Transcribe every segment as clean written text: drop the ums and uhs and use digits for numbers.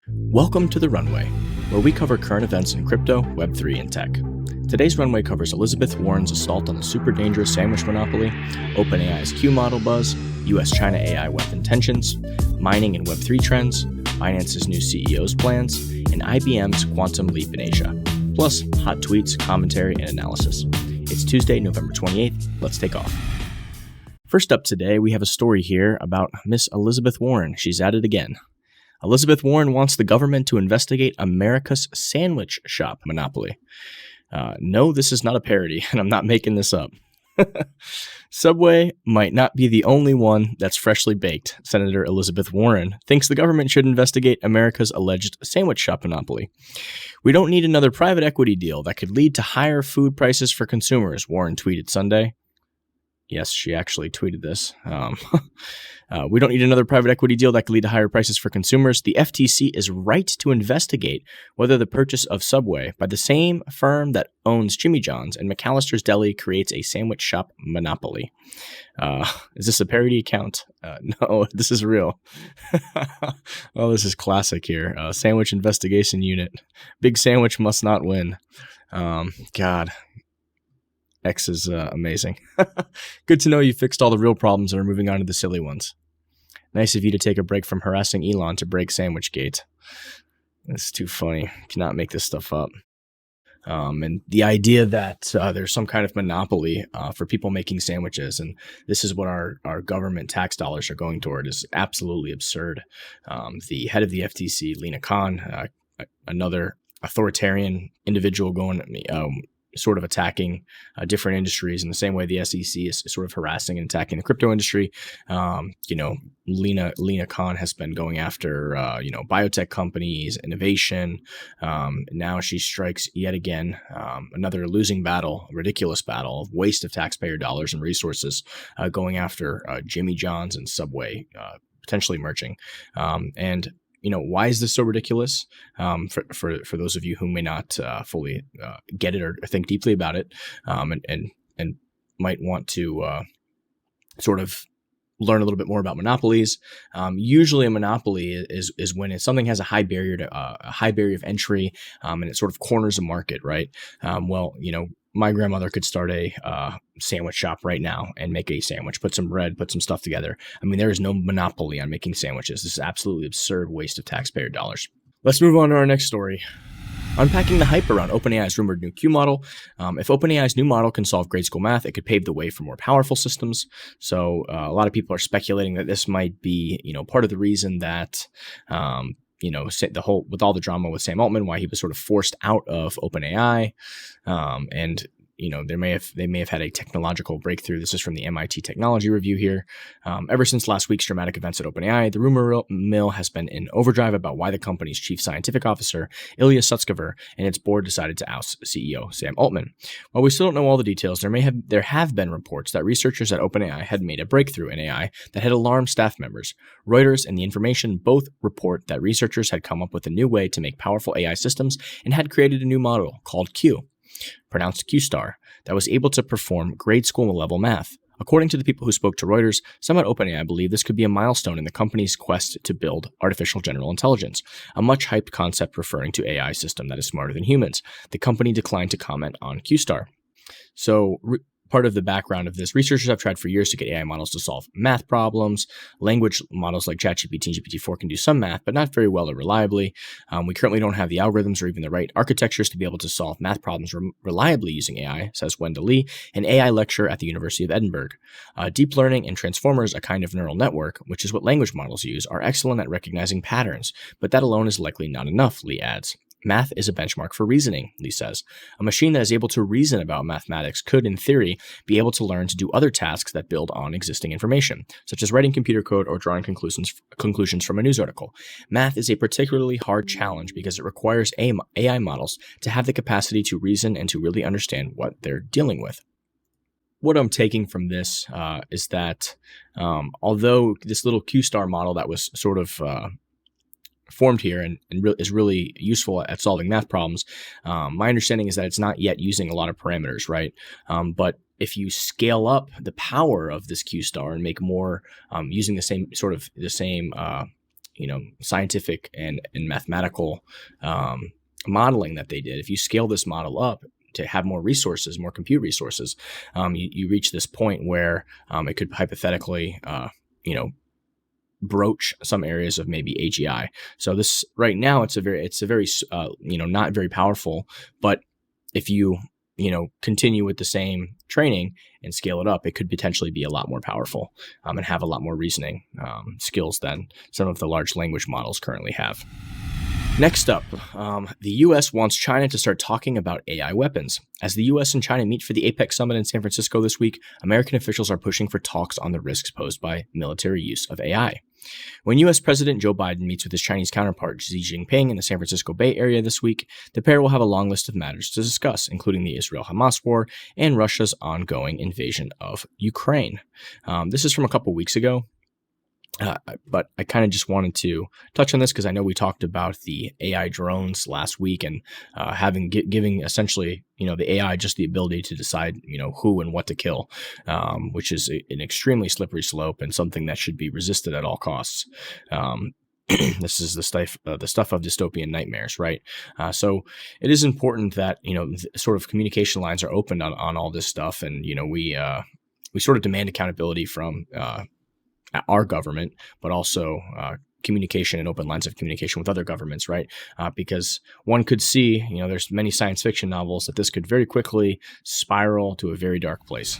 Welcome to the Runway, where we cover current events in crypto, Web3, and tech. Today's Runway covers Elizabeth Warren's assault on the super dangerous sandwich monopoly, OpenAI's Q model buzz, USChina AI weapon tensions, mining and Web3 trends, Binances New CEO's plans, and IBM's quantum leap in Asia, plus hot tweets, commentary, and analysis. It's Tuesday, November 28th. Let's take off. First up today, we have a story here about Miss Elizabeth Warren. She's at it again. Elizabeth Warren wants the government to investigate America's sandwich shop monopoly. No, this is not a parody, and I'm not making this up. Subway might not be the only one that's freshly baked. Senator Elizabeth Warren thinks the government should investigate America's alleged sandwich shop monopoly. We don't need another private equity deal that could lead to higher food prices for consumers, Warren tweeted Sunday. Yes, she actually tweeted this. We don't need another private equity deal that could lead to higher prices for consumers. The FTC is right to investigate whether the purchase of Subway by the same firm that owns Jimmy John's and McAllister's Deli creates a sandwich shop monopoly. Is this a parody account? No, this is real. Oh, this is classic here. Sandwich Investigation Unit. Big Sandwich must not win. God. X is amazing. Good to know you fixed all the real problems and are moving on to the silly ones. Nice of you to take a break from harassing Elon to break Sandwichgate. It's too funny. Cannot make this stuff up. And the idea that there's some kind of monopoly for people making sandwiches, and this is what our government tax dollars are going toward, is absolutely absurd. The head of the FTC, Lina Khan, another authoritarian individual going sort of attacking different industries in the same way the SEC is sort of harassing and attacking the crypto industry. Lina Khan has been going after, biotech companies, innovation. Now she strikes yet again another losing battle, a ridiculous battle, waste of taxpayer dollars and resources going after Jimmy John's and Subway, potentially merging. Why is this so ridiculous? For those of you who may not fully get it or think deeply about it, and might want to sort of learn a little bit more about monopolies. Usually, a monopoly is when something has a high barrier of entry, and it sort of corners a market, right? My grandmother could start a sandwich shop right now and make a sandwich, put some bread, put some stuff together. I mean, there is no monopoly on making sandwiches. This is absolutely absurd waste of taxpayer dollars. Let's move on to our next story. Unpacking the hype around OpenAI's rumored new Q model. If OpenAI's new model can solve grade school math, it could pave the way for more powerful systems. So a lot of people are speculating that this might be, part of the reason that with all the drama with Sam Altman, why he was sort of forced out of OpenAI, they may have had a technological breakthrough. This is from the MIT Technology Review here. Ever since last week's dramatic events at OpenAI, the rumor mill has been in overdrive about why the company's chief scientific officer, Ilya Sutskever, and its board decided to oust CEO Sam Altman. While we still don't know all the details, there have been reports that researchers at OpenAI had made a breakthrough in AI that had alarmed staff members. Reuters and The Information both report that researchers had come up with a new way to make powerful AI systems and had created a new model called Q, pronounced Q-star, that was able to perform grade school level math. According to the people who spoke to Reuters, some at OpenAI believe this could be a milestone in the company's quest to build artificial general intelligence, a much hyped concept referring to AI system that is smarter than humans. The company declined to comment on Q-star. So part of the background of this, researchers have tried for years to get AI models to solve math problems. Language models like ChatGPT and GPT-4 can do some math, but not very well or reliably. We currently don't have the algorithms or even the right architectures to be able to solve math problems reliably using AI, says Wenda Lee, an AI lecturer at the University of Edinburgh. Deep learning and transformers, a kind of neural network, which is what language models use, are excellent at recognizing patterns, but that alone is likely not enough, Lee adds. Math is a benchmark for reasoning, Lee says. A machine that is able to reason about mathematics could, in theory, be able to learn to do other tasks that build on existing information, such as writing computer code or drawing conclusions from a news article. Math is a particularly hard challenge because it requires AI models to have the capacity to reason and to really understand what they're dealing with. What I'm taking from this is that although this little Q-star model that was sort of formed here and is really useful at solving math problems, my understanding is that it's not yet using a lot of parameters, right? But if you scale up the power of this Q-star and make more using the same scientific and mathematical modeling that they did, if you scale this model up to have more resources, more compute resources, you reach this point where it could hypothetically, broach some areas of maybe AGI. So this right now, it's a very not very powerful, but if you continue with the same training and scale it up, it could potentially be a lot more powerful and have a lot more reasoning skills than some of the large language models currently have. Next up, the U.S. wants China to start talking about AI weapons. As the U.S. and China meet for the APEC summit in San Francisco this week, American officials are pushing for talks on the risks posed by military use of AI. When U.S. President Joe Biden meets with his Chinese counterpart Xi Jinping in the San Francisco Bay Area this week, the pair will have a long list of matters to discuss, including the Israel-Hamas war and Russia's ongoing invasion of Ukraine. This is from a couple weeks ago. But I kind of just wanted to touch on this because I know we talked about the AI drones last week and giving essentially, the AI just the ability to decide, who and what to kill, which is an extremely slippery slope and something that should be resisted at all costs. This is the stuff of dystopian nightmares, right? So it is important that, sort of communication lines are opened on all this stuff. And, we sort of demand accountability from our government, but also communication and open lines of communication with other governments, right? Because one could see, there's many science fiction novels that this could very quickly spiral to a very dark place.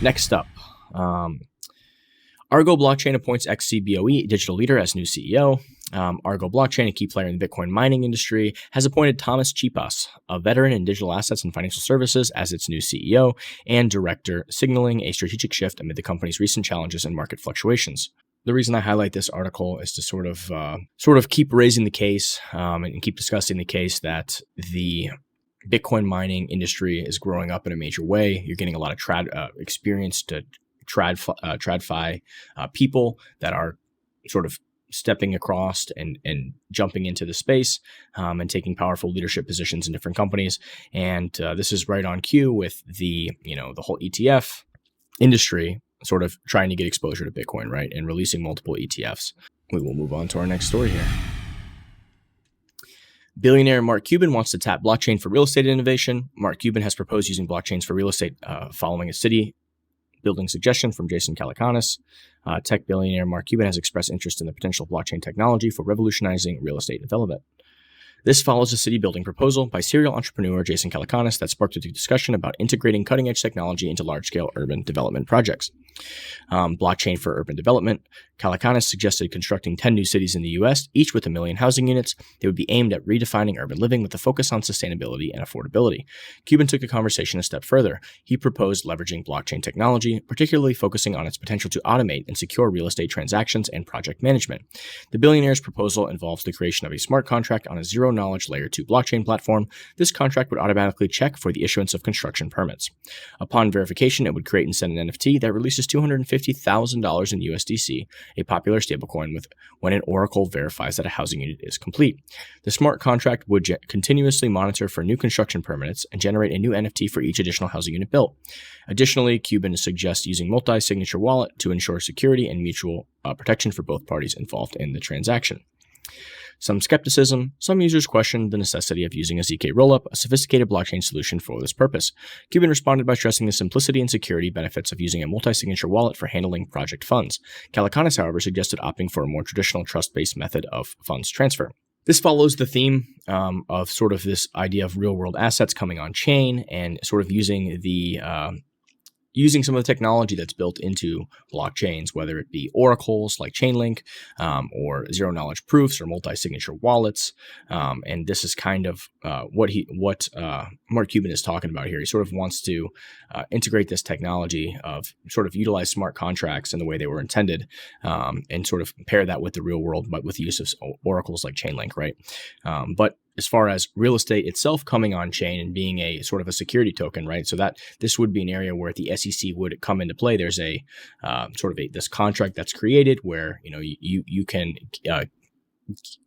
Next up, Argo Blockchain appoints ex-CBOE digital leader as new CEO. Argo Blockchain, a key player in the Bitcoin mining industry, has appointed Thomas Chipas, a veteran in digital assets and financial services, as its new CEO and director, signaling a strategic shift amid the company's recent challenges and market fluctuations. The reason I highlight this article is to sort of keep raising the case and keep discussing the case that the Bitcoin mining industry is growing up in a major way. You're getting a lot of experienced TradFi people that are sort of stepping across and jumping into the space and taking powerful leadership positions in different companies. And this is right on cue with the whole ETF industry sort of trying to get exposure to Bitcoin, right? And releasing multiple ETFs. We will move on to our next story here. Billionaire Mark Cuban wants to tap blockchain for real estate innovation. Mark Cuban has proposed using blockchains for real estate following a city building suggestion from Jason Calacanis. Tech billionaire Mark Cuban has expressed interest in the potential blockchain technology for revolutionizing real estate development. This follows a city building proposal by serial entrepreneur Jason Calacanis that sparked a discussion about integrating cutting-edge technology into large-scale urban development projects. Blockchain for urban development. Calacanis suggested constructing 10 new cities in the U.S., each with 1 million housing units. They would be aimed at redefining urban living with a focus on sustainability and affordability. Cuban took the conversation a step further. He proposed leveraging blockchain technology, particularly focusing on its potential to automate and secure real estate transactions and project management. The billionaire's proposal involves the creation of a smart contract on a zero-knowledge Layer 2 blockchain platform. This contract would automatically check for the issuance of construction permits. Upon verification, it would create and send an NFT that releases $250,000 in USDC, a popular stablecoin when an oracle verifies that a housing unit is complete. The smart contract would continuously monitor for new construction permits and generate a new NFT for each additional housing unit built. Additionally, Cuban suggests using multi-signature wallet to ensure security and mutual protection for both parties involved in the transaction. Some skepticism. Some users questioned the necessity of using a ZK rollup, a sophisticated blockchain solution for this purpose. Cuban responded by stressing the simplicity and security benefits of using a multi-signature wallet for handling project funds. Calacanis, however, suggested opting for a more traditional trust-based method of funds transfer. This follows the theme of sort of this idea of real-world assets coming on chain and sort of using some of the technology that's built into blockchains, whether it be oracles like Chainlink or zero-knowledge proofs or multi-signature wallets. And this is kind of what Mark Cuban is talking about here. He sort of wants to integrate this technology of sort of utilize smart contracts in the way they were intended and sort of pair that with the real world, but with the use of oracles like Chainlink, right? But as far as real estate itself coming on chain and being a sort of a security token, right? So that this would be an area where the SEC would come into play. There's a sort of this contract that's created where you can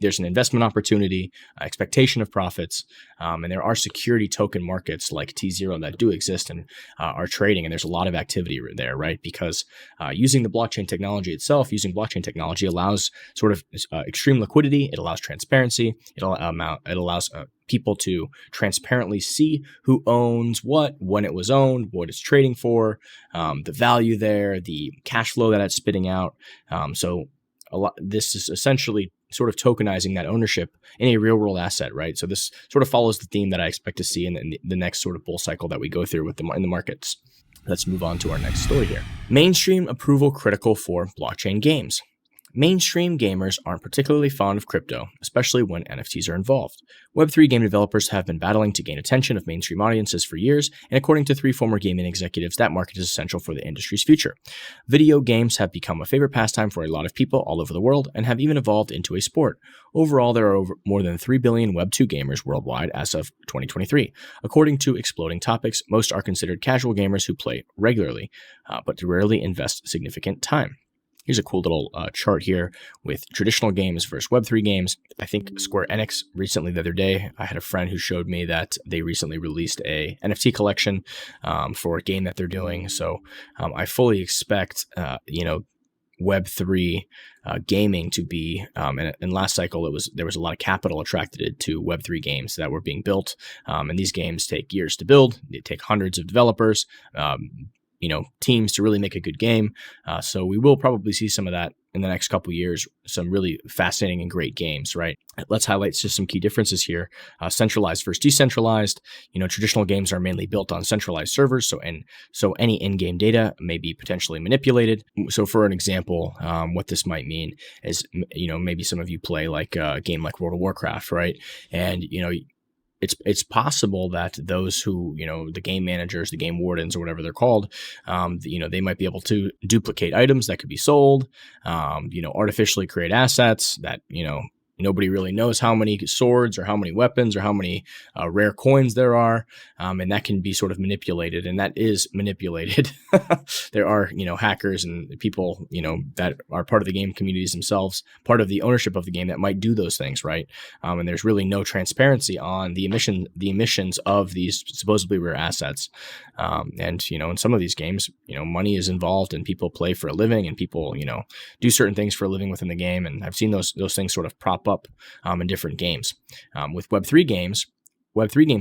there's an investment opportunity, expectation of profits, and there are security token markets like T0 that do exist and are trading, and there's a lot of activity there, right? Because using the blockchain technology itself, using blockchain technology allows sort of extreme liquidity. It allows transparency. It allows people to transparently see who owns what, when it was owned, what it's trading for, the value there, the cash flow that it's spitting out. This is essentially sort of tokenizing that ownership in a real world asset, right? So this sort of follows the theme that I expect to see in the next sort of bull cycle that we go through in the markets. Let's move on to our next story here. Mainstream approval critical for blockchain games. Mainstream gamers aren't particularly fond of crypto, especially when NFTs are involved. Web3 game developers have been battling to gain attention of mainstream audiences for years, and according to 3 former gaming executives, that market is essential for the industry's future. Video games have become a favorite pastime for a lot of people all over the world and have even evolved into a sport. Overall, there are more than 3 billion Web2 gamers worldwide as of 2023. According to Exploding Topics, most are considered casual gamers who play regularly, but rarely invest significant time. Here's a cool little chart here with traditional games versus Web3 games. I think Square Enix recently, the other day, I had a friend who showed me that they recently released a NFT collection for a game that they're doing. So I fully expect, Web3 gaming to be, and last cycle there was a lot of capital attracted to Web3 games that were being built. And these games take years to build. They take hundreds of developers. Teams to really make a good game. So we will probably see some of that in the next couple of years, some really fascinating and great games, right? Let's highlight just some key differences here. Centralized versus decentralized. Traditional games are mainly built on centralized servers, so any in-game data may be potentially manipulated. So for an example, what this might mean is, maybe some of you play like a game like World of Warcraft, right? And, it's possible that those who, the game managers, the game wardens, or whatever they're called, they might be able to duplicate items that could be sold, artificially create assets that, nobody really knows how many swords or how many weapons or how many rare coins there are. And that can be sort of manipulated, and that is manipulated. There are, hackers and people, that are part of the game communities themselves, part of the ownership of the game that might do those things, right? And there's really no transparency on the emissions of these supposedly rare assets. And, in some of these games, money is involved and people play for a living and people, do certain things for a living within the game. And I've seen those things sort of prop up in different games. With Web3 games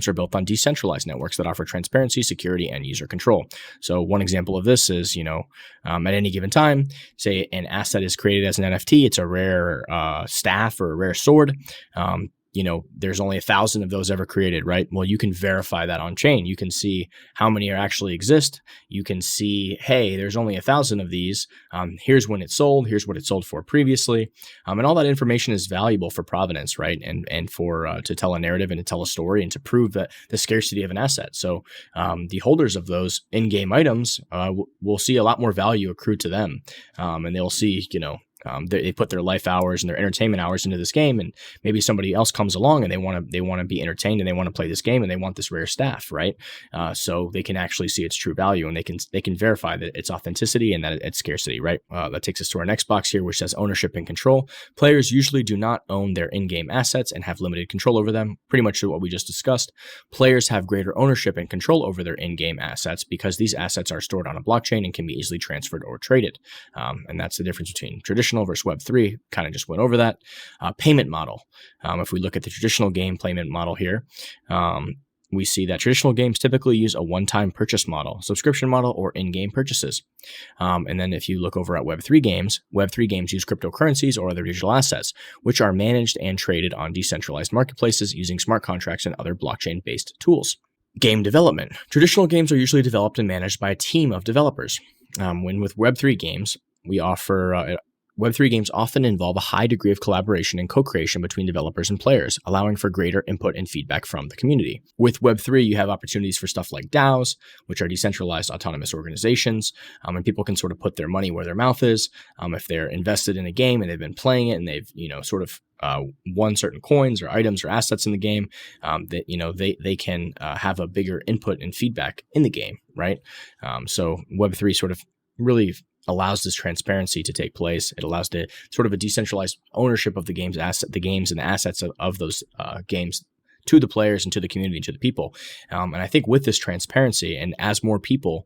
are built on decentralized networks that offer transparency, security, and user control. So one example of this is, at any given time, say an asset is created as an NFT, it's a rare staff or a rare sword. There's only 1,000 of those ever created, right? Well, you can verify that on chain. You can see how many actually exist. You can see, hey, there's only 1,000 of these. Here's when it sold. Here's what it sold for previously. And all that information is valuable for provenance, right? And for to tell a narrative and to tell a story and to prove that the scarcity of an asset. So the holders of those in-game items will see a lot more value accrued to them. And they'll see, they put their life hours and their entertainment hours into this game, and maybe somebody else comes along and they want to be entertained and they want to play this game and they want this rare staff, right? So they can actually see its true value and they can verify that its authenticity and that it's scarcity, right? That takes us to our next box here, which says ownership and control. Players usually do not own their in-game assets and have limited control over them. Pretty much what we just discussed. Players have greater ownership and control over their in-game assets because these assets are stored on a blockchain and can be easily transferred or traded. And that's the difference between traditional versus Web3. Kind of just went over that. Payment model. If we look at the traditional game payment model here, we see that traditional games typically use a one-time purchase model, subscription model, or in-game purchases. And then if you look over at Web3 games use cryptocurrencies or other digital assets, which are managed and traded on decentralized marketplaces using smart contracts and other blockchain-based tools. Game development. Traditional games are usually developed and managed by a team of developers. When with Web3 games, Web3 games often involve a high degree of collaboration and co-creation between developers and players, allowing for greater input and feedback from the community. With Web3, you have opportunities for stuff like DAOs, which are decentralized autonomous organizations, and people can sort of put their money where their mouth is. If they're invested in a game and they've been playing it and they've, won certain coins or items or assets in the game, they can have a bigger input and feedback in the game, right? So Web3 sort of really allows this transparency to take place. It allows the sort of a decentralized ownership of the games and the assets of those games to the players and to the community and to the people. And I think with this transparency, and as more people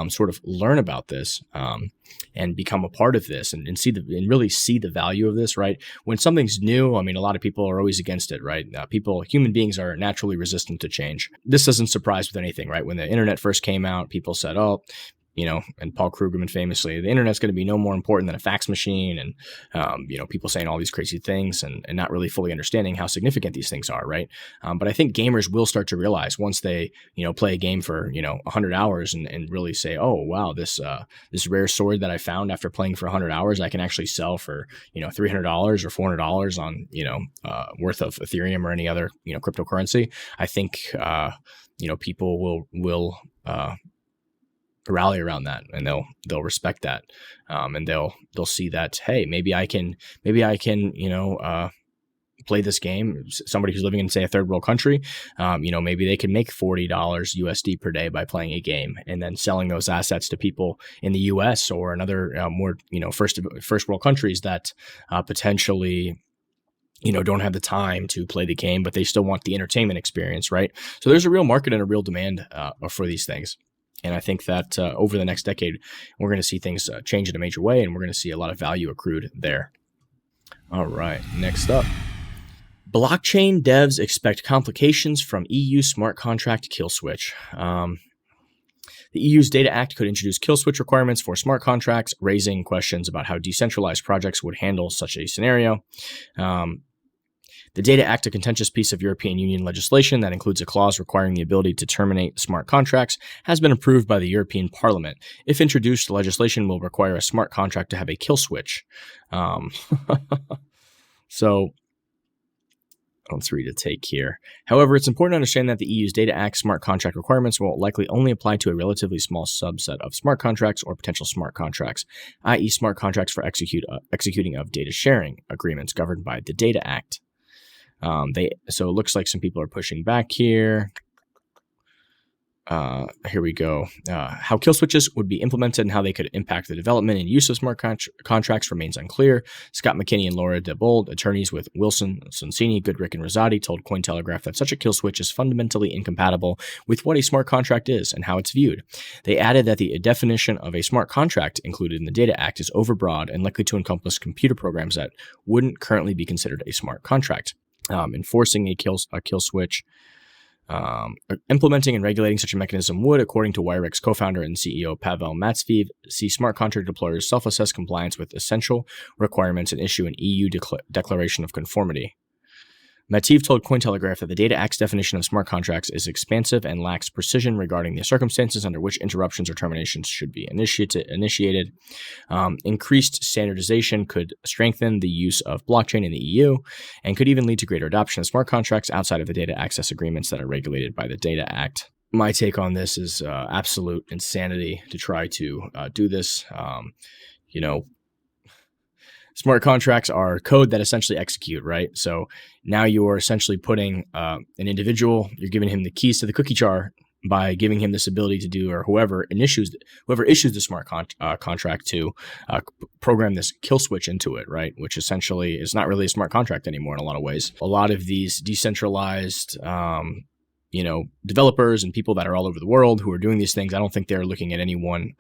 sort of learn about this and become a part of this and really see the value of this, right? When something's new, I mean, a lot of people are always against it, right? Human beings are naturally resistant to change. This doesn't surprise with anything, right? When the internet first came out, people said, oh, and Paul Krugman famously, the internet's going to be no more important than a fax machine. And, people saying all these crazy things and not really fully understanding how significant these things are, right? But I think gamers will start to realize once they, play a game for, 100 hours and really say, oh, wow, this rare sword that I found after playing for 100 hours, I can actually sell for, $300 or $400 on, worth of Ethereum or any other, cryptocurrency. I think, people will rally around that, and they'll respect that, and they'll see that, hey, maybe I can play this game. Somebody who's living in, say, a third world country, maybe they can make $40 USD per day by playing a game and then selling those assets to people in the US or another more first world countries that potentially don't have the time to play the game, but they still want the entertainment experience, right? So there's a real market and a real demand for these things. And I think that over the next decade, we're going to see things change in a major way, and we're going to see a lot of value accrued there. All right, next up. Blockchain devs expect complications from EU smart contract kill switch. The EU's Data Act could introduce kill switch requirements for smart contracts, raising questions about how decentralized projects would handle such a scenario. The Data Act, a contentious piece of European Union legislation that includes a clause requiring the ability to terminate smart contracts, has been approved by the European Parliament. If introduced, the legislation will require a smart contract to have a kill switch. So let's read a take here. However, it's important to understand that the EU's Data Act smart contract requirements will likely only apply to a relatively small subset of smart contracts or potential smart contracts, i.e. smart contracts for executing of data sharing agreements governed by the Data Act. So it looks like some people are pushing back here. Here we go. How kill switches would be implemented and how they could impact the development and use of smart contracts remains unclear. Scott McKinney and Laura DeBold, attorneys with Wilson, Sonsini, Goodrick, and Rosati, told Cointelegraph that such a kill switch is fundamentally incompatible with what a smart contract is and how it's viewed. They added that the definition of a smart contract included in the Data Act is overbroad and likely to encompass computer programs that wouldn't currently be considered a smart contract. Enforcing a kill switch, implementing and regulating such a mechanism would, according to Wirex co-founder and CEO Pavel Matviev, see smart contract deployers self-assess compliance with essential requirements and issue an EU declaration of conformity. Mativ told Cointelegraph that the Data Act's definition of smart contracts is expansive and lacks precision regarding the circumstances under which interruptions or terminations should be initiated. Increased standardization could strengthen the use of blockchain in the EU and could even lead to greater adoption of smart contracts outside of the data access agreements that are regulated by the Data Act. My take on this is absolute insanity to try to do this. Smart contracts are code that essentially execute, right? So now you're essentially putting an individual, you're giving him the keys to the cookie jar by giving him this ability to do, or whoever issues the smart contract to program this kill switch into it, right? Which essentially is not really a smart contract anymore in a lot of ways. A lot of these decentralized developers and people that are all over the world who are doing these things, I don't think they're looking at any one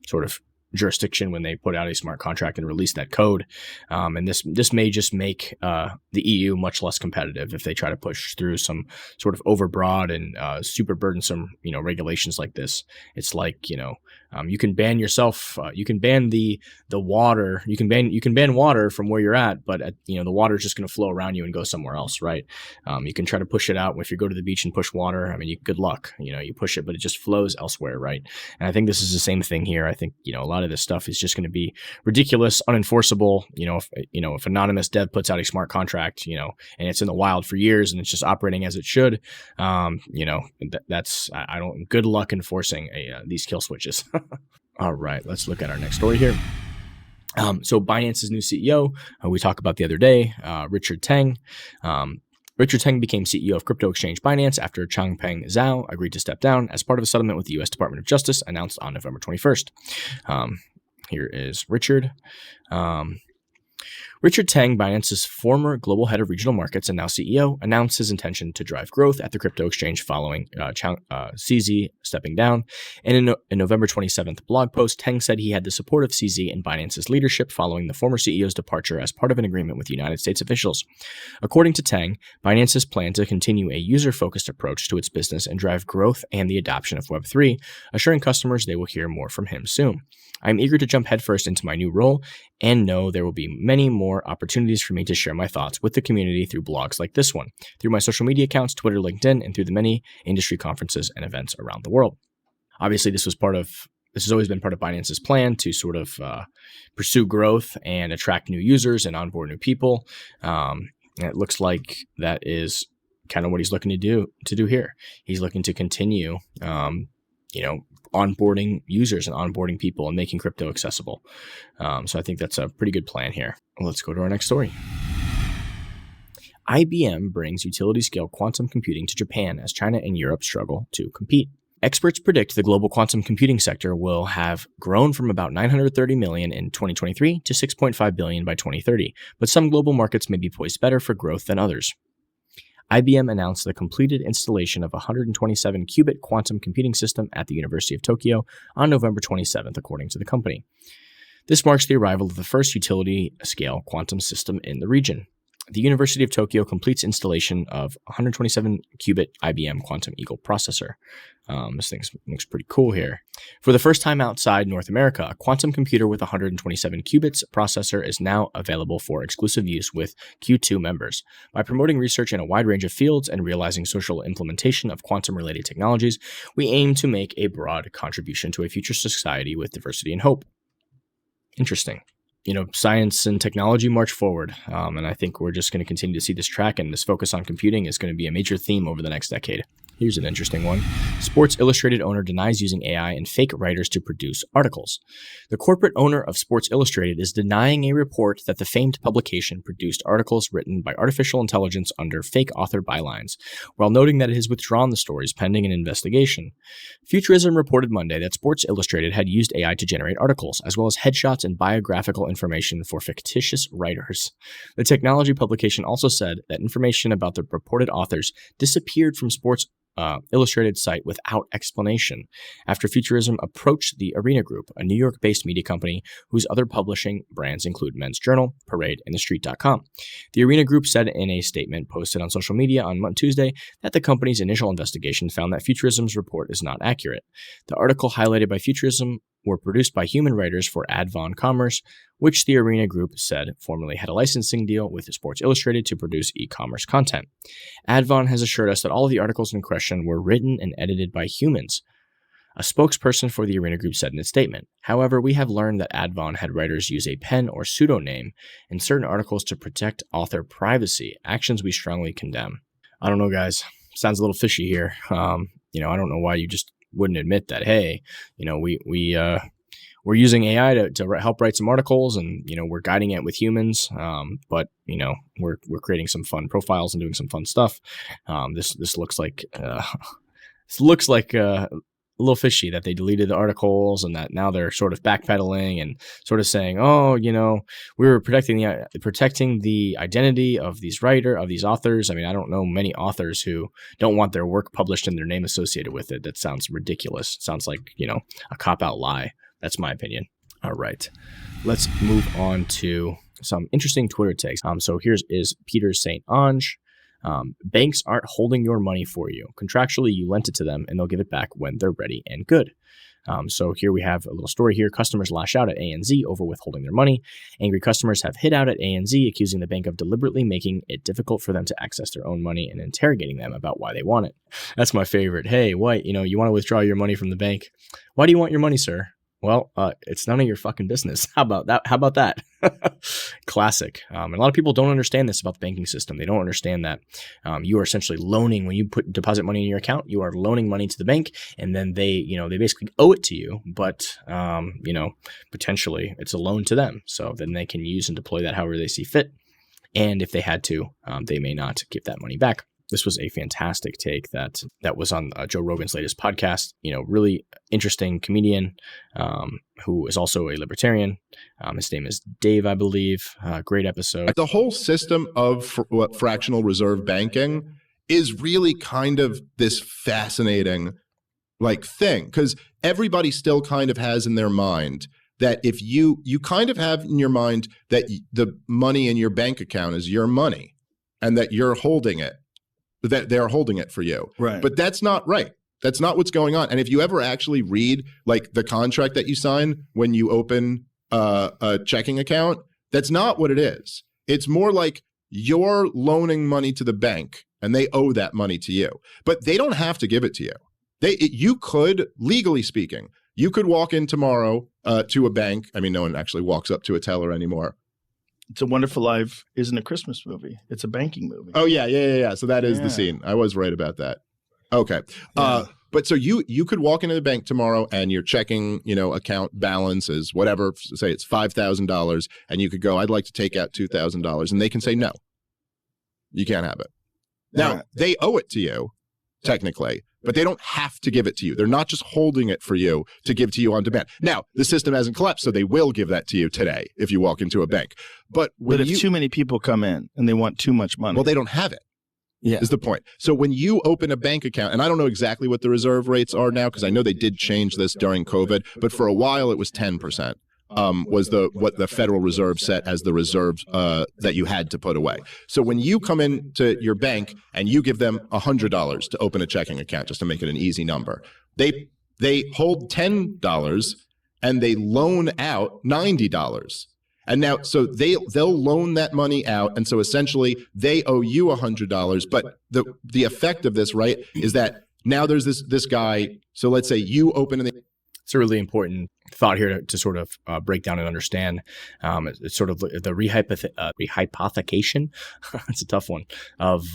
sort of jurisdiction when they put out a smart contract and release that code. And this may just make the EU much less competitive if they try to push through some sort of overbroad and super burdensome, regulations like this. It's like, you can ban yourself, you can ban the water, you can ban water from where you're at, but the water is just going to flow around you and go somewhere else, right? You can try to push it out. If you go to the beach and push water, good luck, you push it, but it just flows elsewhere, right? And I think this is the same thing here. I think, a lot of this stuff is just going to be ridiculous, unenforceable. If anonymous dev puts out a smart contract, and it's in the wild for years and it's just operating as it should, that's, I don't, good luck enforcing these kill switches. All right, let's look at our next story here. So Binance's new CEO, we talked about the other day, Richard Teng. Richard Teng became CEO of crypto exchange Binance after Changpeng Zhao agreed to step down as part of a settlement with the U.S. Department of Justice announced on November 21st. Here is Richard. Richard Tang, Binance's former global head of regional markets and now CEO, announced his intention to drive growth at the crypto exchange following CZ stepping down. And in a November 27th blog post, Tang said he had the support of CZ and Binance's leadership following the former CEO's departure as part of an agreement with United States officials. According to Tang, Binance's plan to continue a user-focused approach to its business and drive growth and the adoption of Web3, assuring customers they will hear more from him soon. I'm eager to jump headfirst into my new role and know there will be many more opportunities for me to share my thoughts with the community through blogs like this one, through my social media accounts, Twitter, LinkedIn, and through the many industry conferences and events around the world. Obviously, this has always been part of Binance's plan to sort of pursue growth and attract new users and onboard new people. And it looks like that is kind of what he's looking to do here. He's looking to continue, onboarding users and onboarding people and making crypto accessible. So I think that's a pretty good plan here. Let's go to our next story. IBM brings utility-scale quantum computing to Japan as China and Europe struggle to compete. Experts predict the global quantum computing sector will have grown from about $930 million in 2023 to $6.5 billion by 2030, but some global markets may be poised better for growth than others. IBM announced the completed installation of a 127-qubit quantum computing system at the University of Tokyo on November 27th, according to the company. This marks the arrival of the first utility-scale quantum system in the region. The University of Tokyo completes installation of 127-qubit IBM Quantum Eagle processor. This thing looks pretty cool here. For the first time outside North America, a quantum computer with 127 qubits processor is now available for exclusive use with Q2 members. By promoting research in a wide range of fields and realizing social implementation of quantum-related technologies, we aim to make a broad contribution to a future society with diversity and hope. Interesting. Science and technology march forward, and I think we're just going to continue to see this track, and this focus on computing is going to be a major theme over the next decade. Here's an interesting one. Sports Illustrated owner denies using AI and fake writers to produce articles. The corporate owner of Sports Illustrated is denying a report that the famed publication produced articles written by artificial intelligence under fake author bylines, while noting that it has withdrawn the stories pending an investigation. Futurism reported Monday that Sports Illustrated had used AI to generate articles, as well as headshots and biographical information for fictitious writers. The technology publication also said that information about the purported authors disappeared from Sports Illustrated site without explanation after Futurism approached the Arena Group, a New York-based media company whose other publishing brands include Men's Journal, Parade, and TheStreet.com. The Arena Group said in a statement posted on social media on Tuesday that the company's initial investigation found that Futurism's report is not accurate. The article highlighted by Futurism were produced by human writers for Advon Commerce, which the Arena Group said formerly had a licensing deal with Sports Illustrated to produce e-commerce content. Advon has assured us that all of the articles in question were written and edited by humans, a spokesperson for the Arena Group said in its statement. However, we have learned that Advon had writers use a pen or pseudonym in certain articles to protect author privacy, actions we strongly condemn. I don't know, guys. Sounds a little fishy here. I don't know why you just wouldn't admit that, hey, we're using AI to help write some articles, and we're guiding it with humans, but we're creating some fun profiles and doing some fun stuff. This looks like a little fishy that they deleted the articles and that now they're sort of backpedaling and sort of saying, we were protecting the identity of these authors. I mean, I don't know many authors who don't want their work published and their name associated with it. That sounds ridiculous. It sounds like, a cop-out lie. That's my opinion. All right, let's move on to some interesting Twitter takes. So here's Peter St. Ange. Banks aren't holding your money for you. Contractually, you lent it to them and they'll give it back when they're ready and good. So here we have a little story here. Customers lash out at ANZ over withholding their money. Angry customers have hit out at ANZ, accusing the bank of deliberately making it difficult for them to access their own money and interrogating them about why they want it. That's my favorite. Hey, what, you want to withdraw your money from the bank? Why do you want your money, sir? Well, it's none of your fucking business. How about that? Classic. And a lot of people don't understand this about the banking system. They don't understand that you are essentially loaning, when you deposit money in your account, you are loaning money to the bank, and then they basically owe it to you, but potentially it's a loan to them. So then they can use and deploy that however they see fit. And if they had to, they may not give that money back. this was a fantastic take that was on Joe Rogan's latest podcast. Really interesting comedian who is also a libertarian. His name is Dave, I believe. Great episode. The whole system of fractional reserve banking is really kind of this fascinating thing, because everybody still kind of has in their mind that if you kind of have in your mind that the money in your bank account is your money and that you're holding it, that they're holding it for you. Right. But that's not right. That's not what's going on. And if you ever actually read the contract that you sign when you open a checking account, that's not what it is. It's more like you're loaning money to the bank and they owe that money to you, but they don't have to give it to you. You could, legally speaking, you could walk in tomorrow to a bank. I mean, no one actually walks up to a teller anymore. It's a Wonderful Life isn't a Christmas movie. It's a banking movie. Oh, yeah. So that is the scene. I was right about that. Okay. Yeah. But so you could walk into the bank tomorrow and your checking, account balance is whatever, say it's $5,000, and you could go, I'd like to take out $2,000, and they can say, no, you can't have it. Now, they owe it to you, technically, but they don't have to give it to you. They're not just holding it for you to give to you on demand. Now, the system hasn't collapsed, so they will give that to you today if you walk into a bank. But if too many people come in and they want too much money. Well, they don't have it. Yeah. Is the point. So when you open a bank account, and I don't know exactly what the reserve rates are now, because I know they did change this during COVID, but for a while it was 10%. Was what the Federal Reserve set as the reserve that you had to put away. So when you come into your bank and you give them $100 to open a checking account, just to make it an easy number, they hold $10 and they loan out $90. And now, so they'll loan that money out, and so essentially they owe you $100. But the effect of this, right, is that now there's this guy. So let's say you open an. It's a really important thought here to sort of break down and understand. It's sort of the rehypothecation. It's a tough one of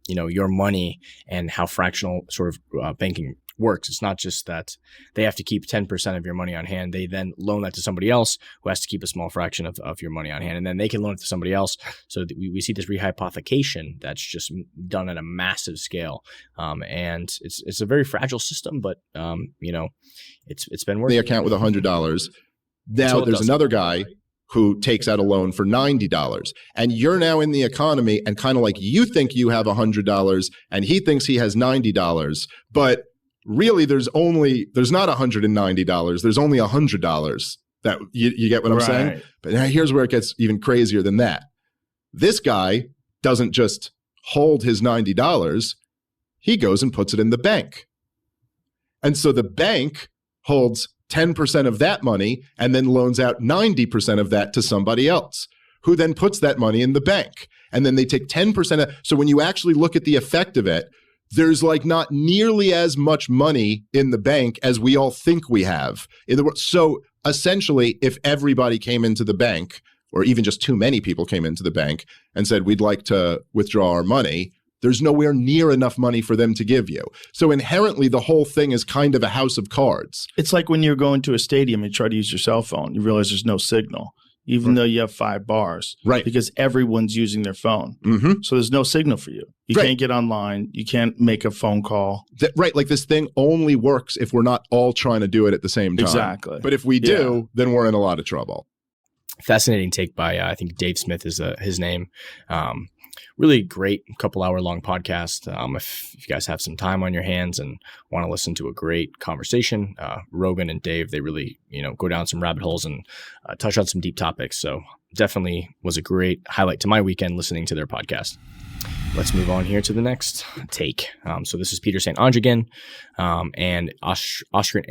your money and how fractional sort of banking works. It's not just that they have to keep 10% of your money on hand. They then loan that to somebody else who has to keep a small fraction of your money on hand, and then they can loan it to somebody else. So we see this rehypothecation that's just done at a massive scale, and it's a very fragile system. But it's been working. The account with $100. Now there's another guy who takes out a loan for $90, and you're now in the economy, and kind of like you think you have $100, and he thinks he has $90, but really, there's not $190. There's only $100. That you get what I'm saying? But now here's where it gets even crazier than that. This guy doesn't just hold his $90. He goes and puts it in the bank. And so the bank holds 10% of that money and then loans out 90% of that to somebody else, who then puts that money in the bank. And then they take 10%. So when you actually look at the effect of it, there's not nearly as much money in the bank as we all think we have in the world. So essentially, if everybody came into the bank, or even just too many people came into the bank and said, we'd like to withdraw our money, there's nowhere near enough money for them to give you. So inherently, the whole thing is kind of a house of cards. It's like when you're going to a stadium and try to use your cell phone, you realize there's no signal, even though you have 5 bars. Right. Because everyone's using their phone. Mm-hmm. So there's no signal for you. You can't get online. You can't make a phone call. Right. This thing only works if we're not all trying to do it at the same time. Exactly. But if we do, then we're in a lot of trouble. Fascinating take by, I think Dave Smith is his name. Really great couple-hour-long podcast. If you guys have some time on your hands and want to listen to a great conversation, Rogan and Dave, they really go down some rabbit holes and touch on some deep topics. So definitely was a great highlight to my weekend listening to their podcast. Let's move on here to the next take. So this is Peter St. Onge again, and Austrian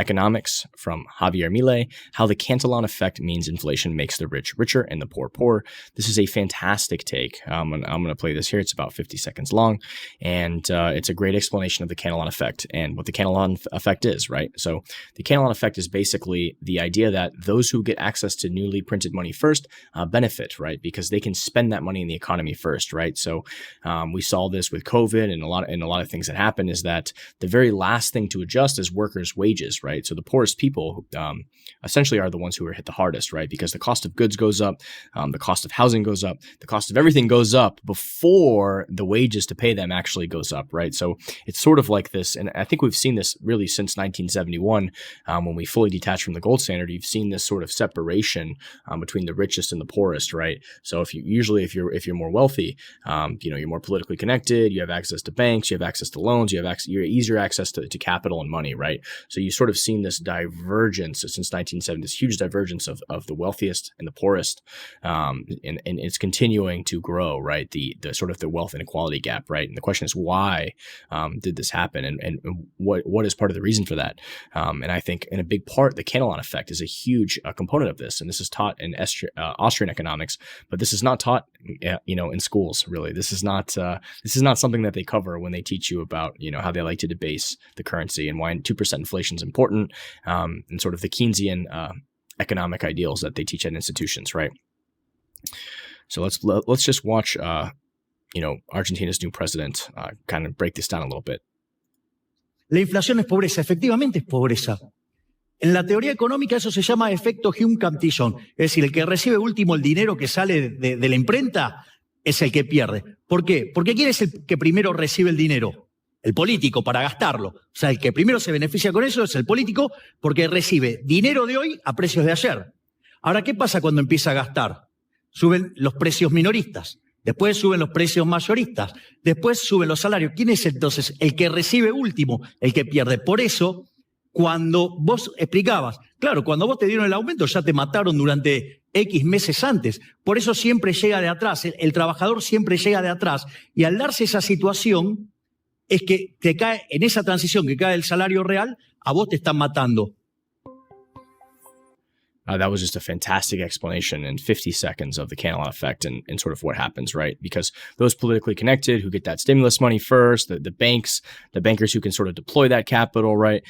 Economics from Javier Milei, how the Canalon Effect means inflation makes the rich richer and the poor poorer. This is a fantastic take. I'm going to play this here. It's about 50 seconds long, and it's a great explanation of the Canalon Effect and what the Canalon Effect is, right? So the Canalon Effect is basically the idea that those who get access to newly printed money first benefit, right? Because they can spend that money in the economy first, right? So we saw this with COVID and a lot of things that happened is that the very last thing to adjust is workers' wages, right? right? So the poorest people essentially are the ones who are hit the hardest, right? Because the cost of goods goes up, the cost of housing goes up, the cost of everything goes up before the wages to pay them actually goes up, right? So it's sort of like this, and I think we've seen this really since 1971, when we fully detached from the gold standard. You've seen this sort of separation between the richest and the poorest, right? So if you're more wealthy, you're more politically connected, you have access to banks, you have access to loans, you have easier access to capital and money, right? So you've sort of seen this divergence since 1970, this huge divergence of the wealthiest and the poorest, and it's continuing to grow, right? The sort of the wealth inequality gap, right? And the question is, why did this happen, and what is part of the reason for that? And I think in a big part, the Canalon Effect is a huge component of this, and this is taught in Austrian economics, but this is not taught, in schools. Really, this is not something that they cover when they teach you about how they like to debase the currency and why 2% inflation is important, and sort of the Keynesian economic ideals that they teach at institutions, right? So let's just watch Argentina's new president kind of break this down a little bit. La inflación es pobreza, efectivamente es pobreza. En la teoría económica eso se llama efecto Hume-Camtillon, es decir, el que recibe último el dinero que sale de la imprenta es el que pierde. ¿Por qué? Porque ¿quién es el que primero recibe el dinero? El político, para gastarlo. O sea, el que primero se beneficia con eso es el político porque recibe dinero de hoy a precios de ayer. Ahora, ¿qué pasa cuando empieza a gastar? Suben los precios minoristas, después suben los precios mayoristas, después suben los salarios. ¿Quién es entonces el que recibe último, el que pierde? Por eso, cuando vos explicabas, claro, cuando vos te dieron el aumento ya te mataron durante X meses antes. Por eso siempre llega de atrás, el trabajador siempre llega de atrás. Y al darse esa situación, es que te cae, en esa transición que cae el salario real, a vos te están matando. That was just a fantastic explanation in 50 seconds of the Canalon Effect and sort of what happens, right? Because those politically connected who get that stimulus money first, the bankers who can sort of deploy that capital, right?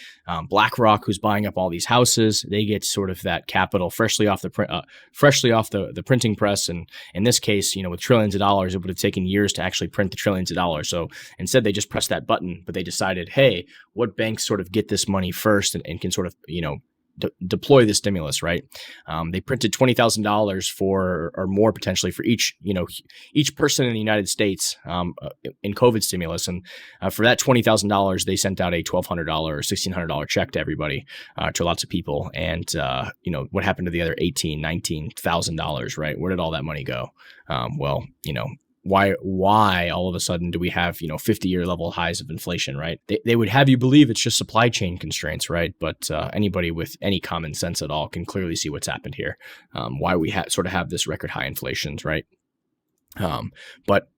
BlackRock, who's buying up all these houses, they get sort of that capital freshly off the printing press. And in this case, with trillions of dollars, it would have taken years to actually print the trillions of dollars. So instead, they just pressed that button, but they decided, hey, what banks sort of get this money first and can sort of, deploy the stimulus, right? They printed $20,000 for, or more potentially, for each person in the United States in COVID stimulus, and for that $20,000, they sent out a $1,200 or $1,600 check to everybody, to lots of people. And what happened to the other $18,000, $19,000, right? Where did all that money go? Why all of a sudden do we have 50-year level highs of inflation, right? They would have you believe it's just supply chain constraints, right? But anybody with any common sense at all can clearly see what's happened here. Why we sort of have this record high inflations, right? But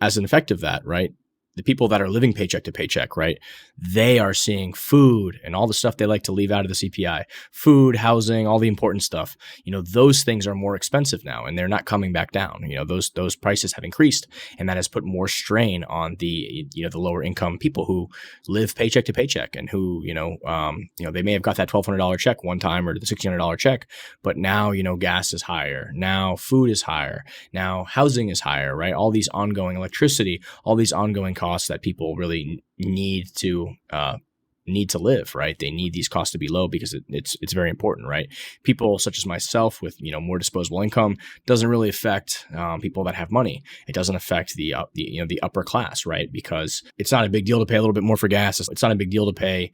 as an effect of that, right, the people that are living paycheck to paycheck, right, they are seeing food and all the stuff they like to leave out of the CPI, food, housing, all the important stuff. Those things are more expensive now, and they're not coming back down. Those prices have increased, and that has put more strain on the lower income people who live paycheck to paycheck, and who they may have got that $1,200 check one time or the $1,600 check, but now gas is higher, now food is higher, now housing is higher, right? All these ongoing electricity, all these ongoing costs that people really need to live, right? They need these costs to be low because it's very important, right? People such as myself with more disposable income doesn't really affect people that have money. It doesn't affect the upper class, right? Because it's not a big deal to pay a little bit more for gas. It's not a big deal to pay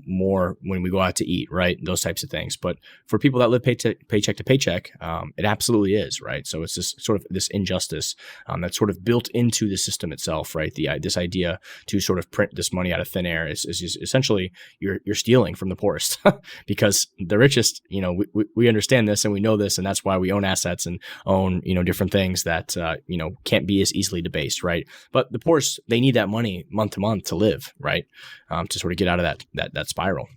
more when we go out to eat, right? Those types of things. But for people that live paycheck to paycheck, it absolutely is, right? So it's this sort of this injustice that's sort of built into the system itself, right? This idea to sort of print this money out of thin air is essentially you're stealing from the poorest because the richest, we understand this and we know this, and that's why we own assets and own, different things that, can't be as easily debased, right? But the poorest, they need that money month to month to live, right? To sort of get out of that spiral.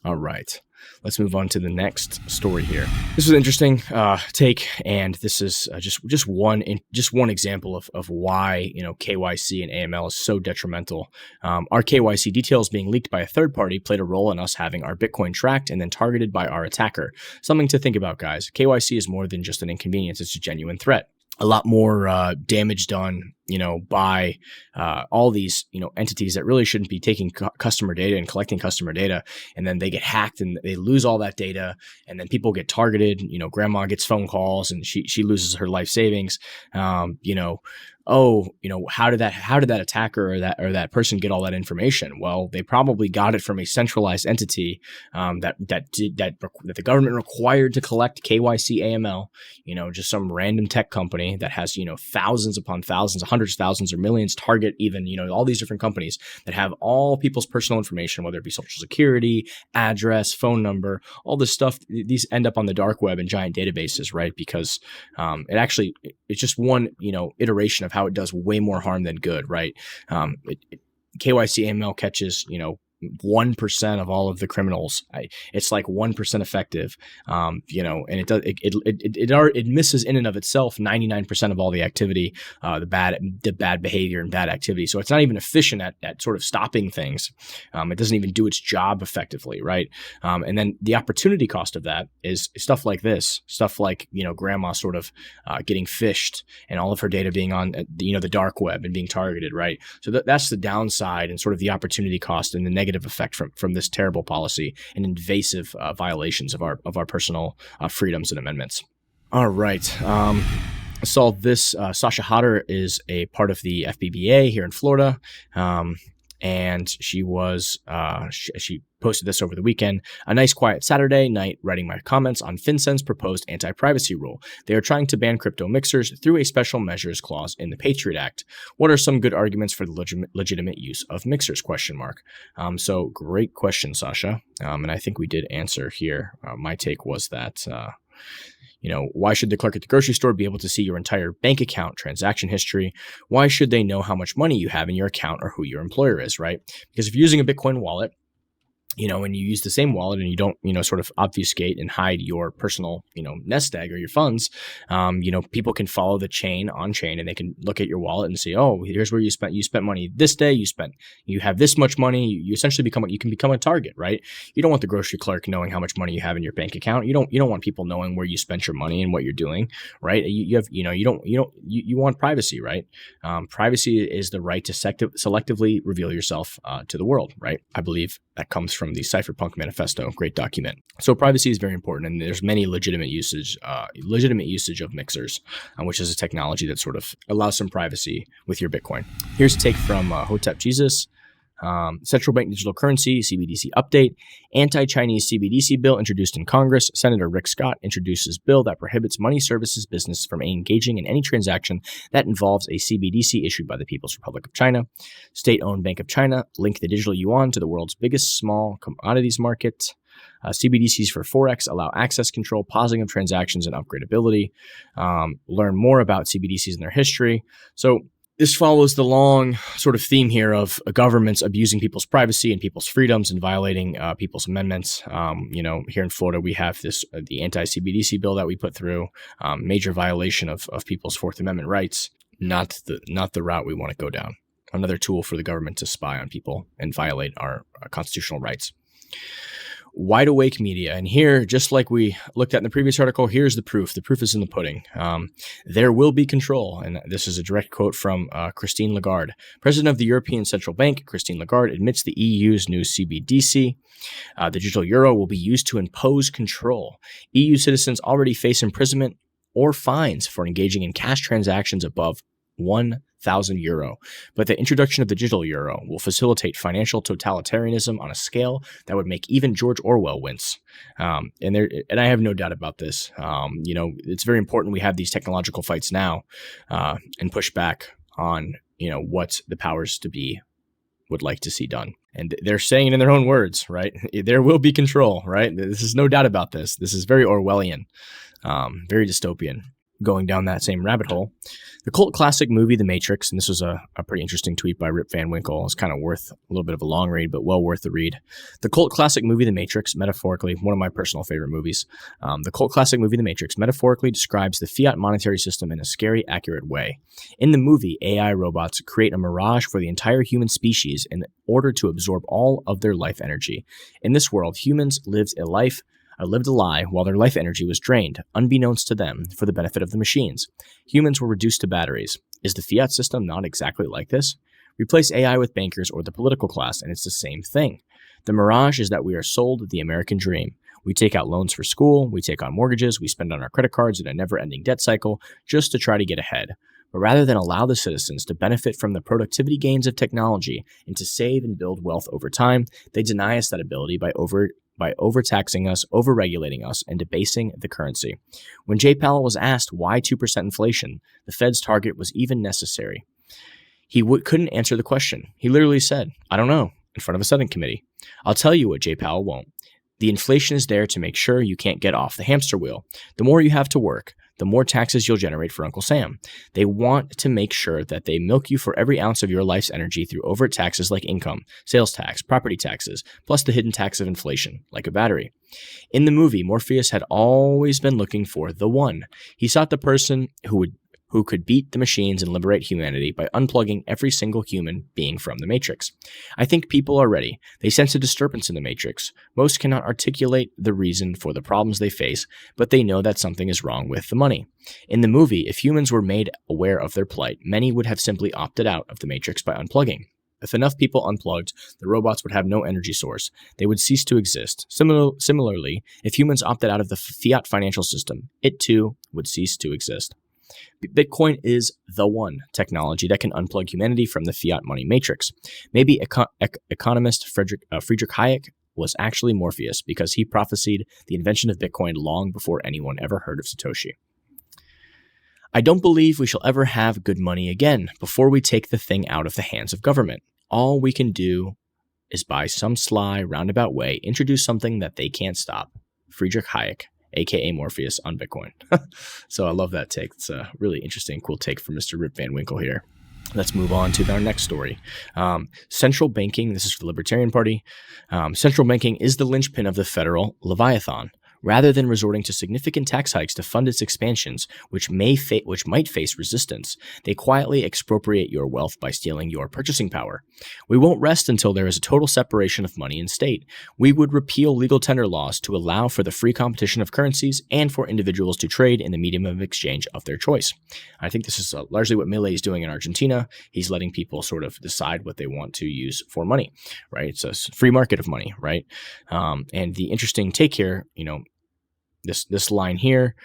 All right. Let's move on to the next story here. This was an interesting take, and this is just one example of why KYC and AML is so detrimental. Our KYC details being leaked by a third party played a role in us having our Bitcoin tracked and then targeted by our attacker. Something to think about, guys. KYC is more than just an inconvenience; it's a genuine threat. a lot more damage done, by all these, entities that really shouldn't be taking customer data and collecting customer data. And then they get hacked and they lose all that data. And then people get targeted. Grandma gets phone calls and she loses her life savings. How did that attacker or that person get all that information? Well, they probably got it from a centralized entity that the government required to collect KYC AML. Just some random tech company that has thousands upon thousands, hundreds of thousands, or millions. Target even all these different companies that have all people's personal information, whether it be social security, address, phone number, all this stuff. These end up on the dark web in giant databases, right? Because it's just one iteration of how it does way more harm than good, right? KYC AML catches 1% of all of the criminals. It's like 1% effective, and it misses in and of itself 99% of all the activity, the bad behavior and bad activity. So it's not even efficient at sort of stopping things. It doesn't even do its job effectively, right? And then the opportunity cost of that is stuff like this, stuff like grandma sort of getting phished and all of her data being on the dark web and being targeted, right? So that's the downside and sort of the opportunity cost and the negative effect from this terrible policy and invasive violations of our personal freedoms and amendments. All right. I saw this. Sasha Hodder is a part of the FBBA here in Florida. And she was, she posted this over the weekend. A nice quiet Saturday night writing my comments on FinCEN's proposed anti-privacy rule. They are trying to ban crypto mixers through a special measures clause in the Patriot Act. What are some good arguments for the legitimate use of mixers? ? So great question, Sasha. And I think we did answer here. My take was that, why should the clerk at the grocery store be able to see your entire bank account transaction history? Why should they know how much money you have in your account or who your employer is, right? Because if you're using a Bitcoin wallet, and you use the same wallet and you don't, sort of obfuscate and hide your personal, nest egg or your funds, people can follow the chain on chain and they can look at your wallet and say, oh, here's where you spent money this day. You have this much money. You essentially can become a target, right? You don't want the grocery clerk knowing how much money you have in your bank account. You don't want people knowing where you spent your money and what you're doing, right? You want privacy, right? Privacy is the right to selectively reveal yourself to the world, right? I believe that comes from the Cypherpunk'd manifesto, great document. So privacy is very important, and there's many legitimate usage of mixers, which is a technology that sort of allows some privacy with your Bitcoin. Here's a take from Hotep Jesus. Central bank digital currency, CBDC update. Anti-Chinese CBDC bill introduced in Congress. Senator Rick Scott introduces bill that prohibits money services business from engaging in any transaction that involves a CBDC issued by the People's Republic of China. State-owned Bank of China link the digital yuan to the world's biggest small commodities market. CBDCs for Forex allow access control, pausing of transactions, and upgradability. Learn more about CBDCs and their history. So this follows the long sort of theme here of governments abusing people's privacy and people's freedoms and violating people's amendments. Here in Florida, we have the anti-CBDC bill that we put through, major violation of people's Fourth Amendment rights, not the route we want to go down. Another tool for the government to spy on people and violate our constitutional rights. Wide awake media. And here, just like we looked at in the previous article, here's the proof. The proof is in the pudding. There will be control. And this is a direct quote from Christine Lagarde. President of the European Central Bank, Christine Lagarde, admits the EU's new CBDC, the digital euro, will be used to impose control. EU citizens already face imprisonment or fines for engaging in cash transactions above €1,000. But the introduction of the digital euro will facilitate financial totalitarianism on a scale that would make even George Orwell wince. And I have no doubt about this. It's very important we have these technological fights now and push back on what the powers to be would like to see done. And they're saying it in their own words, right? There will be control, right? This is no doubt about this. This is very Orwellian, very dystopian. Going down that same rabbit hole, the cult classic movie The Matrix, and this was a pretty interesting tweet by Rip Van Winkle. It's kind of worth a little bit of a long read, but well worth the read. The cult classic movie The Matrix, metaphorically, one of my personal favorite movies. The cult classic movie The Matrix metaphorically describes the fiat monetary system in a scary, accurate way. In the movie, AI robots create a mirage for the entire human species in order to absorb all of their life energy. In this world, humans live a life lived a lie while their life energy was drained, unbeknownst to them, for the benefit of the machines. Humans were reduced to batteries. Is the fiat system not exactly like this? Replace AI with bankers or the political class, and it's the same thing. The mirage is that we are sold the American dream. We take out loans for school, we take on mortgages, we spend on our credit cards in a never-ending debt cycle just to try to get ahead. But rather than allow the citizens to benefit from the productivity gains of technology and to save and build wealth over time, they deny us that ability by overtaxing us, overregulating us, and debasing the currency. When Jay Powell was asked why 2% inflation, the Fed's target was even necessary, he couldn't answer the question. He literally said, "I don't know," in front of a Senate committee. I'll tell you what Jay Powell won't. The inflation is there to make sure you can't get off the hamster wheel. The more you have to work, the more taxes you'll generate for Uncle Sam. They want to make sure that they milk you for every ounce of your life's energy through overt taxes like income, sales tax, property taxes, plus the hidden tax of inflation, like a battery. In the movie, Morpheus had always been looking for the one. He sought the person who could beat the machines and liberate humanity by unplugging every single human being from the Matrix. I think people are ready. They sense a disturbance in the Matrix. Most cannot articulate the reason for the problems they face, but they know that something is wrong with the money. In the movie, if humans were made aware of their plight, many would have simply opted out of the Matrix by unplugging. If enough people unplugged, the robots would have no energy source. They would cease to exist. Similarly, if humans opted out of the fiat financial system, it too would cease to exist. Bitcoin is the one technology that can unplug humanity from the fiat money matrix. Maybe economist Friedrich Hayek was actually Morpheus because he prophesied the invention of Bitcoin long before anyone ever heard of Satoshi. I don't believe we shall ever have good money again before we take the thing out of the hands of government. All we can do is by some sly, roundabout way introduce something that they can't stop. Friedrich Hayek, aka Morpheus, on Bitcoin. So I love that take. It's a really interesting, cool take from Mr. Rip Van Winkle here. Let's move on to our next story. Central banking, this is for the Libertarian Party. Central banking is the linchpin of the federal Leviathan. Rather than resorting to significant tax hikes to fund its expansions, which might face resistance, they quietly expropriate your wealth by stealing your purchasing power. We won't rest until there is a total separation of money and state. We would repeal legal tender laws to allow for the free competition of currencies and for individuals to trade in the medium of exchange of their choice. I think this is largely what Milei is doing in Argentina. He's letting people sort of decide what they want to use for money, right? It's a free market of money, right? And the interesting take here, this line here,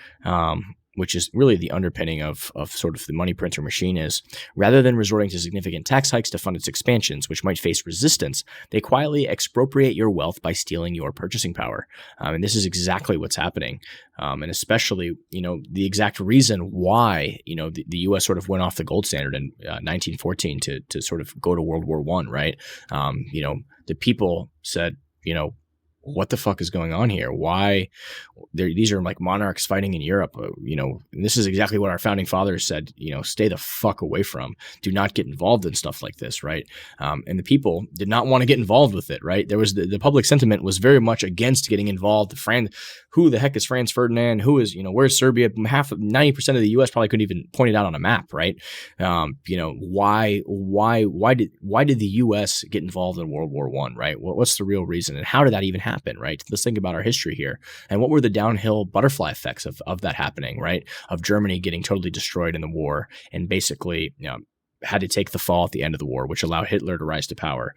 which is really the underpinning of sort of the money printer machine, is rather than resorting to significant tax hikes to fund its expansions, which might face resistance, they quietly expropriate your wealth by stealing your purchasing power. And this is exactly what's happening. And especially, the exact reason why, the U.S. sort of went off the gold standard in 1914 to sort of go to World War I, right? The people said, what the fuck is going on here? Why? These are like monarchs fighting in Europe. And this is exactly what our founding fathers said, stay the fuck away from. Do not get involved in stuff like this, right? And the people did not want to get involved with it, right? There was the public sentiment was very much against getting involved. Who the heck is Franz Ferdinand? Who is, where's Serbia? 90% of the U.S. probably couldn't even point it out on a map, right? Why did the U.S. get involved in World War I, right? What's the real reason? And how did that even happen, right? Let's think about our history here. And what were the downhill butterfly effects of that happening, right? Of Germany getting totally destroyed in the war and basically, had to take the fall at the end of the war, which allowed Hitler to rise to power.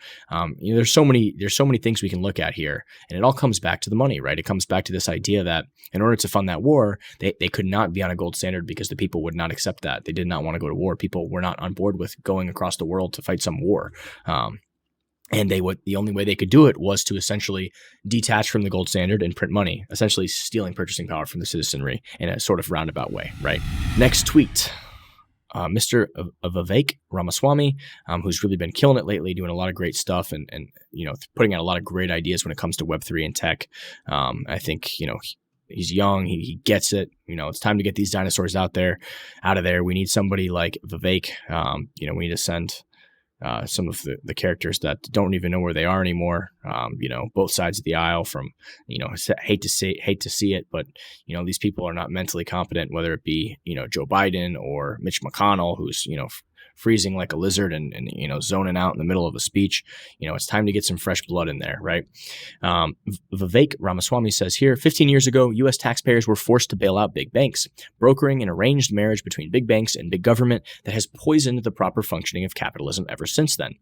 There's so many things we can look at here, and it all comes back to the money, right? It comes back to this idea that in order to fund that war, they could not be on a gold standard because the people would not accept that. They did not want to go to war. People were not on board with going across the world to fight some war. And the only way they could do it was to essentially detach from the gold standard and print money, essentially stealing purchasing power from the citizenry in a sort of roundabout way, right? Next tweet. Mr. Vivek Ramaswamy, who's really been killing it lately, doing a lot of great stuff and putting out a lot of great ideas when it comes to Web3 and tech. I think, he's young. He gets it. It's time to get these dinosaurs out of there. We need somebody like Vivek. We need to send some of the characters that don't even know where they are anymore. Both sides of the aisle from, hate to see it, but, these people are not mentally competent, whether it be, Joe Biden or Mitch McConnell, who's, freezing like a lizard and zoning out in the middle of a speech. It's time to get some fresh blood in there, right? Vivek Ramaswamy says here, 15 years ago, U.S. taxpayers were forced to bail out big banks, brokering an arranged marriage between big banks and big government that has poisoned the proper functioning of capitalism ever since then.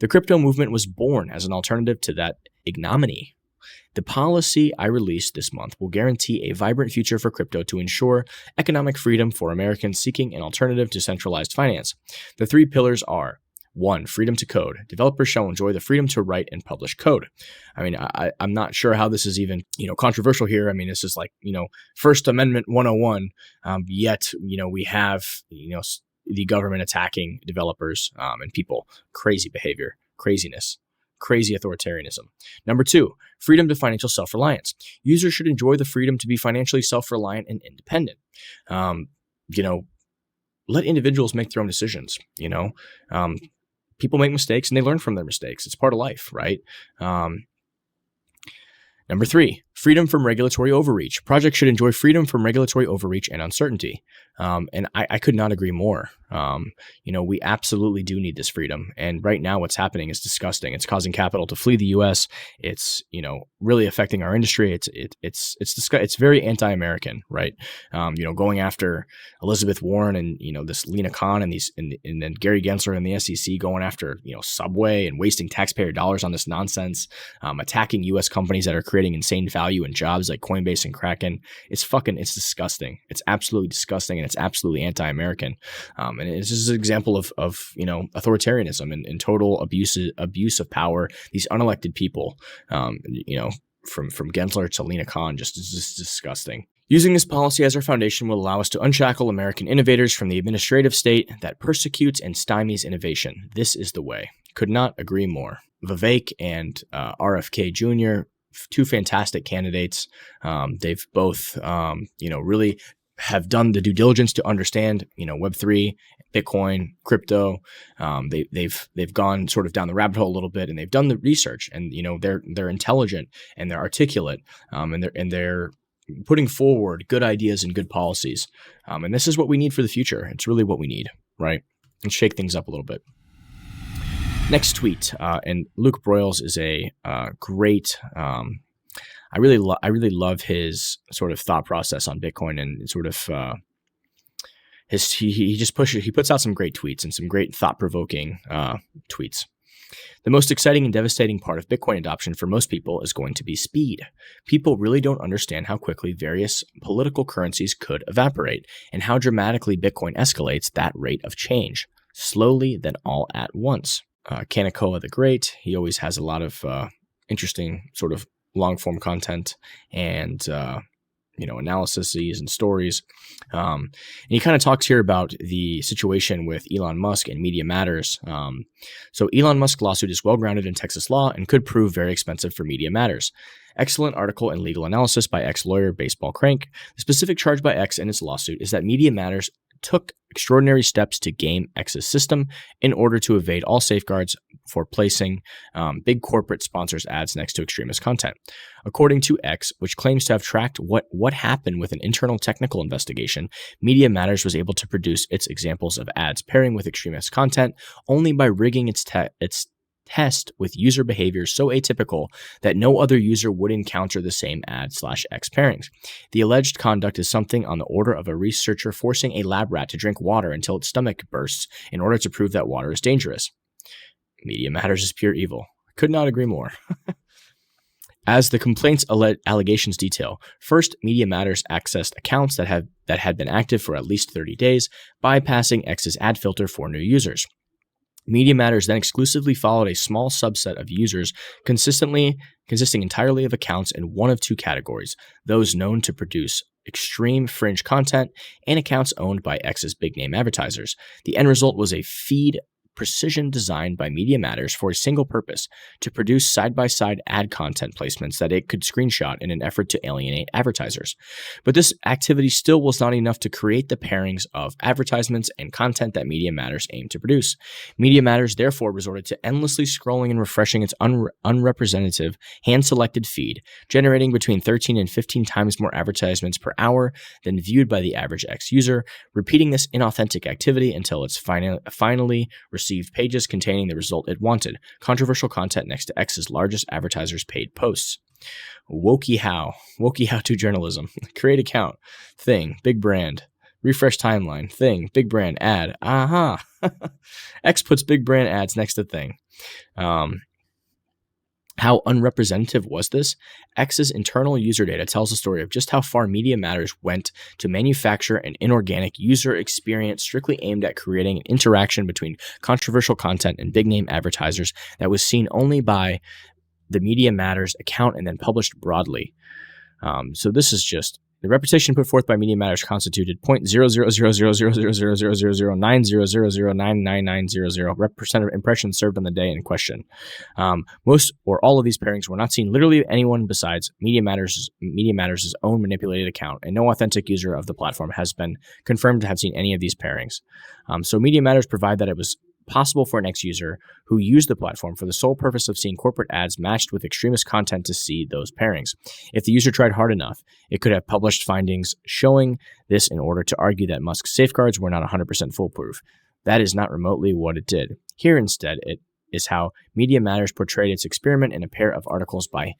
The crypto movement was born as an alternative to that ignominy. The policy I released this month will guarantee a vibrant future for crypto to ensure economic freedom for Americans seeking an alternative to centralized finance. The 3 pillars are: 1, freedom to code. Developers shall enjoy the freedom to write and publish code. I mean, I'm not sure how this is even, controversial here. I mean, it's just like, First Amendment 101, yet, we have, the government attacking developers and people. Crazy behavior, craziness. Crazy authoritarianism. Number 2, freedom to financial self-reliance. Users should enjoy the freedom to be financially self-reliant and independent. Let individuals make their own decisions. People make mistakes and they learn from their mistakes. It's part of life, right? Number 3, freedom from regulatory overreach. Projects should enjoy freedom from regulatory overreach and uncertainty. And I could not agree more. We absolutely do need this freedom. And right now what's happening is disgusting. It's causing capital to flee the US. It's, really affecting our industry. It's very anti-American, right? Going after Elizabeth Warren and, this Lena Khan and and then Gary Gensler and the SEC going after, Subway and wasting taxpayer dollars on this nonsense, attacking US companies that are creating insane value and jobs like Coinbase and Kraken. It's disgusting. It's absolutely disgusting. And it's absolutely anti-American. And it's just an example of authoritarianism and total abuse of power. These unelected people, from Gensler to Lena Khan, just disgusting. Using this policy as our foundation will allow us to unshackle American innovators from the administrative state that persecutes and stymies innovation. This is the way. Could not agree more. Vivek and RFK Jr., 2 fantastic candidates. They've both, really have done the due diligence to understand, Web3, Bitcoin, crypto. They've gone sort of down the rabbit hole a little bit, and they've done the research, and they're intelligent and they're articulate, and they're putting forward good ideas and good policies. And this is what we need for the future. It's really what we need, right? And shake things up a little bit. Next tweet, and Luke Broyles is a great. I really love his sort of thought process on Bitcoin and sort of he puts out some great tweets and some great thought-provoking tweets. The most exciting and devastating part of Bitcoin adoption for most people is going to be speed. People really don't understand how quickly various political currencies could evaporate and how dramatically Bitcoin escalates that rate of change, slowly then all at once. Kanakoa the Great, he always has a lot of interesting sort of long-form content and, analyses and stories. And he kind of talks here about the situation with Elon Musk and Media Matters. So Elon Musk lawsuit is well-grounded in Texas law and could prove very expensive for Media Matters. Excellent article and legal analysis by ex-lawyer Baseball Crank. The specific charge by X in its lawsuit is that Media Matters took extraordinary steps to game X's system in order to evade all safeguards for placing big corporate sponsors ads next to extremist content. According to X, which claims to have tracked what happened with an internal technical investigation, Media Matters was able to produce its examples of ads pairing with extremist content only by rigging its test with user behavior so atypical that no other user would encounter the same ad/X pairings. The alleged conduct is something on the order of a researcher forcing a lab rat to drink water until its stomach bursts in order to prove that water is dangerous. Media Matters is pure evil. Could not agree more. As the complaint's allegations detail, first, Media Matters accessed accounts that had been active for at least 30 days, bypassing X's ad filter for new users. Media Matters then exclusively followed a small subset of users consisting entirely of accounts in one of 2 categories, those known to produce extreme fringe content and accounts owned by X's big name advertisers. The end result was a feed precision designed by Media Matters for a single purpose, to produce side-by-side ad content placements that it could screenshot in an effort to alienate advertisers. But this activity still was not enough to create the pairings of advertisements and content that Media Matters aimed to produce. Media Matters therefore resorted to endlessly scrolling and refreshing its unrepresentative, hand-selected feed, generating between 13 and 15 times more advertisements per hour than viewed by the average X user, repeating this inauthentic activity until it's finally received pages containing the result it wanted: controversial content next to X's largest advertisers' paid posts. Wokey how to journalism. Create account, thing, big brand. Refresh timeline, thing, big brand, ad. Aha. X puts big brand ads next to thing. How unrepresentative was this? X's internal user data tells the story of just how far Media Matters went to manufacture an inorganic user experience strictly aimed at creating an interaction between controversial content and big-name advertisers that was seen only by the Media Matters account and then published broadly. So this is just the reputation put forth by Media Matters constituted 0.0000000000000000000% of impressions served on the day in question. Most or all of these pairings were not seen literally anyone besides Media Matters' own manipulated account, and no authentic user of the platform has been confirmed to have seen any of these pairings. So Media Matters provide that it was possible for an X user who used the platform for the sole purpose of seeing corporate ads matched with extremist content to see those pairings. If the user tried hard enough, it could have published findings showing this in order to argue that Musk's safeguards were not 100% foolproof. That is not remotely what it did. Here instead, it is how Media Matters portrayed its experiment in a pair of articles by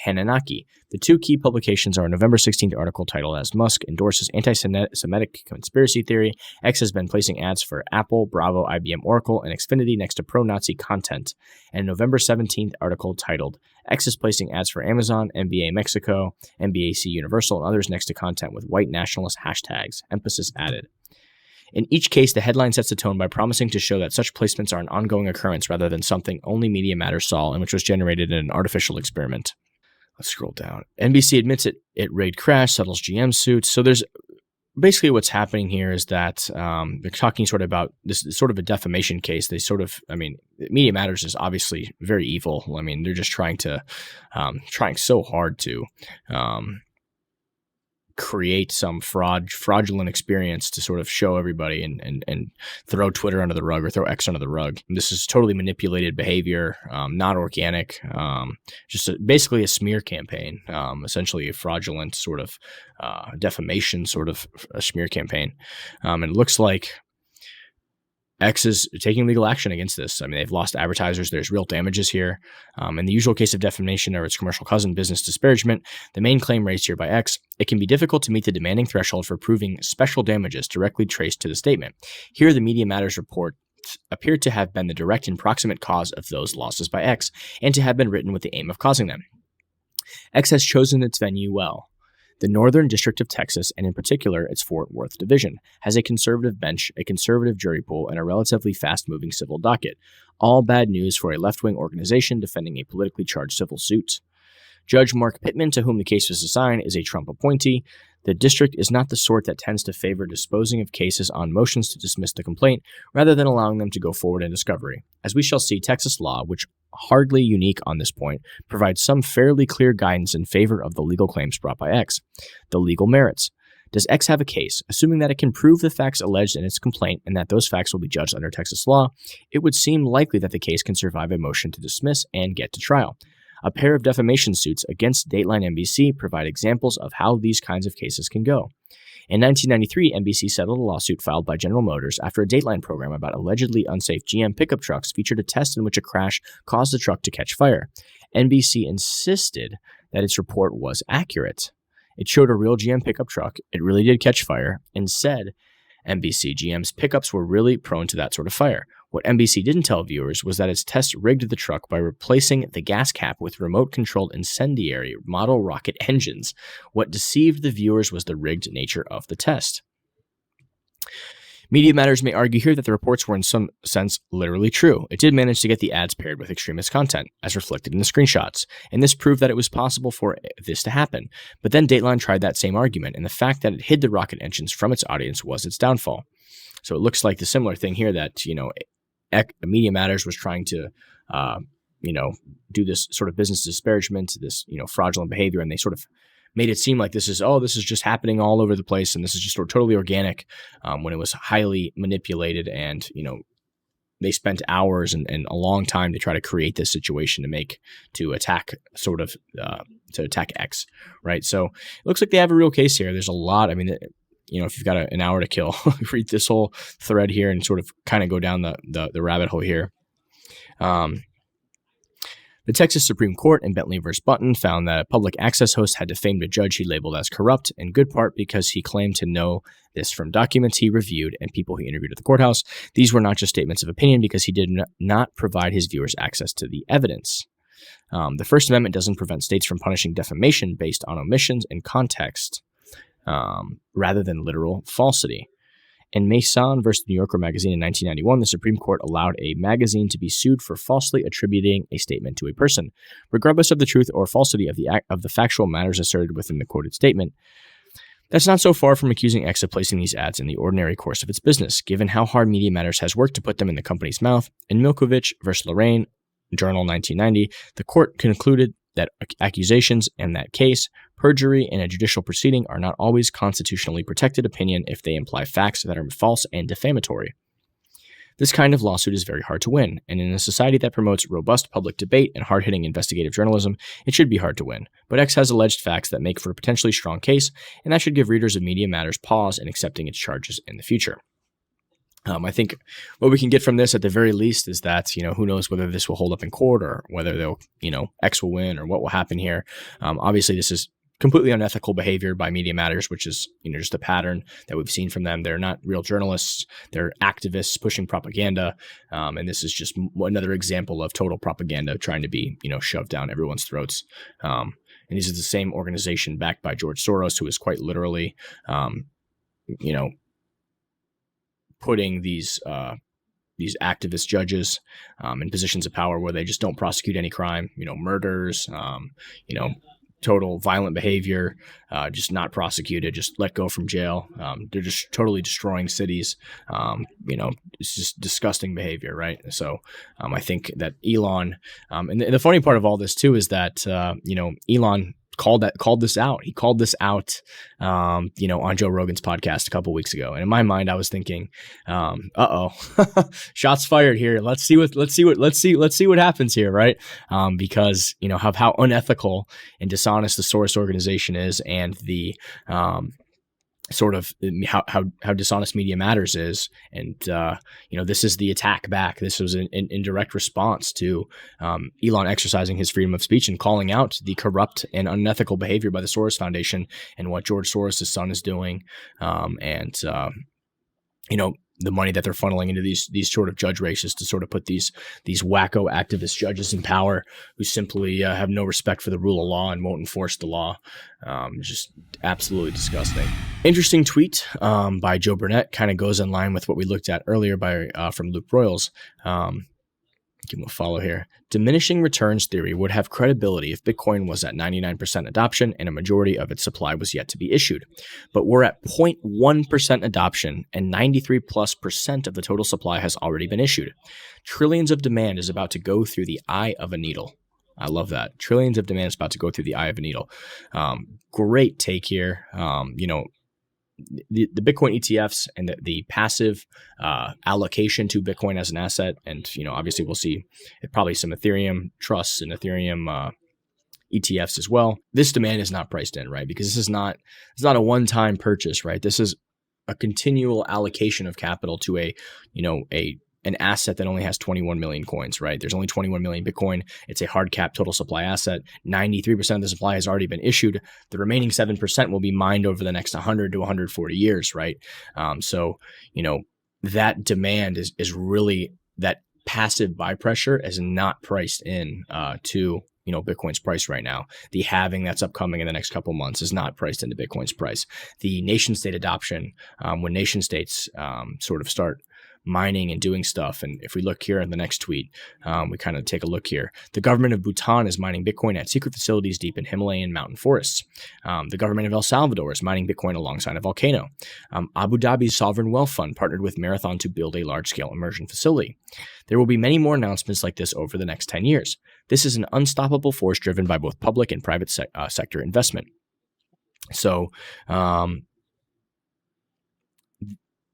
Hananaki. The two key publications are a November 16th article titled "As Musk Endorses Anti-Semitic Conspiracy Theory, X has been placing ads for Apple, Bravo, IBM, Oracle, and Xfinity next to pro-Nazi content," and a November 17th article titled "X is placing ads for Amazon, NBA Mexico, NBAC Universal, and others next to content with white nationalist hashtags, emphasis added." In each case, the headline sets the tone by promising to show that such placements are an ongoing occurrence rather than something only Media Matters saw and which was generated in an artificial experiment. Let's scroll down. NBC admits it rigged crash, settles GM suits. So there's basically what's happening here is that they're talking sort of about this sort of a defamation case. They sort of, Media Matters is obviously very evil. They're just trying so hard to create some fraudulent experience to sort of show everybody and throw Twitter under the rug or throw X under the rug. And this is totally manipulated behavior, not organic, basically a smear campaign, essentially a fraudulent sort of defamation sort of a smear campaign. And it looks like X is taking legal action against this. They've lost advertisers. There's real damages here. In the usual case of defamation or its commercial cousin, business disparagement, the main claim raised here by X, it can be difficult to meet the demanding threshold for proving special damages directly traced to the statement. Here, the Media Matters report appeared to have been the direct and proximate cause of those losses by X, and to have been written with the aim of causing them. X has chosen its venue well. The Northern District of Texas, and in particular its Fort Worth division, has a conservative bench, a conservative jury pool, and a relatively fast-moving civil docket. All bad news for a left-wing organization defending a politically charged civil suit. Judge Mark Pittman, to whom the case was assigned, is a Trump appointee. The district is not the sort that tends to favor disposing of cases on motions to dismiss the complaint, rather than allowing them to go forward in discovery. As we shall see, Texas law, which hardly unique on this point, provides some fairly clear guidance in favor of the legal claims brought by X. The legal merits. Does X have a case? Assuming that it can prove the facts alleged in its complaint and that those facts will be judged under Texas law, it would seem likely that the case can survive a motion to dismiss and get to trial. A pair of defamation suits against Dateline NBC provide examples of how these kinds of cases can go. In 1993, NBC settled a lawsuit filed by General Motors after a Dateline program about allegedly unsafe GM pickup trucks featured a test in which a crash caused the truck to catch fire. NBC insisted that its report was accurate. It showed a real GM pickup truck, it really did catch fire, and said NBC GM's pickups were really prone to that sort of fire. What NBC didn't tell viewers was that its test rigged the truck by replacing the gas cap with remote-controlled incendiary model rocket engines. What deceived the viewers was the rigged nature of the test. Media Matters may argue here that the reports were in some sense literally true. It did manage to get the ads paired with extremist content, as reflected in the screenshots, and this proved that it was possible for this to happen. But then Dateline tried that same argument, and the fact that it hid the rocket engines from its audience was its downfall. So it looks like the similar thing here that, Media Matters was trying to, do this sort of business disparagement, this, fraudulent behavior. And they sort of made it seem like this is just happening all over the place. And this is just sort of totally organic, when it was highly manipulated. And, they spent hours and a long time to try to create this situation to attack X, right? So it looks like they have a real case here. There's a lot. I mean, if you've got an hour to kill, read this whole thread here and sort of kind of go down the rabbit hole here. The Texas Supreme Court in Bentley v. Button found that a public access host had defamed a judge he labeled as corrupt, in good part because he claimed to know this from documents he reviewed and people he interviewed at the courthouse. These were not just statements of opinion because he did not provide his viewers access to the evidence. The First Amendment doesn't prevent states from punishing defamation based on omissions and context, rather than literal falsity. In Mason versus the New Yorker magazine in 1991, the Supreme Court allowed a magazine to be sued for falsely attributing a statement to a person, regardless of the truth or falsity of the factual matters asserted within the quoted statement. That's not so far from accusing X of placing these ads in the ordinary course of its business, given how hard Media Matters has worked to put them in the company's mouth. In Milkovich versus Lorraine, Journal 1990, the court concluded that accusations in that case, perjury in a judicial proceeding, are not always constitutionally protected opinion if they imply facts that are false and defamatory. This kind of lawsuit is very hard to win, and in a society that promotes robust public debate and hard-hitting investigative journalism, it should be hard to win. But X has alleged facts that make for a potentially strong case, and that should give readers of Media Matters pause in accepting its charges in the future. I think what we can get from this at the very least is that, who knows whether this will hold up in court or whether they'll, X will win or what will happen here. Obviously, this is completely unethical behavior by Media Matters, which is, just a pattern that we've seen from them. They're not real journalists. They're activists pushing propaganda. And this is just another example of total propaganda trying to be, shoved down everyone's throats. And this is the same organization backed by George Soros, who is quite literally, putting these activist judges in positions of power where they just don't prosecute any crime, murders, total violent behavior, just not prosecuted, just let go from jail. They're just totally destroying cities. It's just disgusting behavior, right? So I think that Elon, and the funny part of all this too is that, Elon called this out. He called this out, on Joe Rogan's podcast a couple weeks ago. And in my mind, I was thinking, shots fired here. Let's see what happens here, right? Because how unethical and dishonest the Soros organization is, and the sort of how dishonest Media Matters is. And, this is the attack back. This was in direct response to Elon exercising his freedom of speech and calling out the corrupt and unethical behavior by the Soros Foundation and what George Soros' son is doing. The money that they're funneling into these sort of judge races to sort of put these wacko activist judges in power who simply have no respect for the rule of law and won't enforce the law. Just absolutely disgusting. Interesting tweet by Joe Burnett, kind of goes in line with what we looked at earlier from Luke Broyles. Give him a follow here. Diminishing returns theory would have credibility if Bitcoin was at 99% adoption and a majority of its supply was yet to be issued. But we're at 0.1% adoption and 93+% of the total supply has already been issued. Trillions of demand is about to go through the eye of a needle. I love that. Trillions of demand is about to go through the eye of a needle. Great take here. The Bitcoin ETFs and the passive allocation to Bitcoin as an asset. And, obviously we'll see probably some Ethereum trusts and Ethereum ETFs as well. This demand is not priced in, right? Because it's not a one-time purchase, right? This is a continual allocation of capital to an asset that only has 21 million coins, right? There's only 21 million Bitcoin. It's a hard cap total supply asset. 93% of the supply has already been issued. The remaining 7% will be mined over the next 100 to 140 years, right? So that demand is really, that passive buy pressure is not priced in to Bitcoin's price right now. The halving that's upcoming in the next couple of months is not priced into Bitcoin's price. The nation state adoption, when nation states sort of start mining and doing stuff. And if we look here in the next tweet, we kind of take a look here. The government of Bhutan is mining Bitcoin at secret facilities deep in Himalayan mountain forests. The government of El Salvador is mining Bitcoin alongside a volcano. Abu Dhabi's sovereign wealth fund partnered with Marathon to build a large-scale immersion facility. There will be many more announcements like this over the next 10 years. This is an unstoppable force driven by both public and private sector investment. So,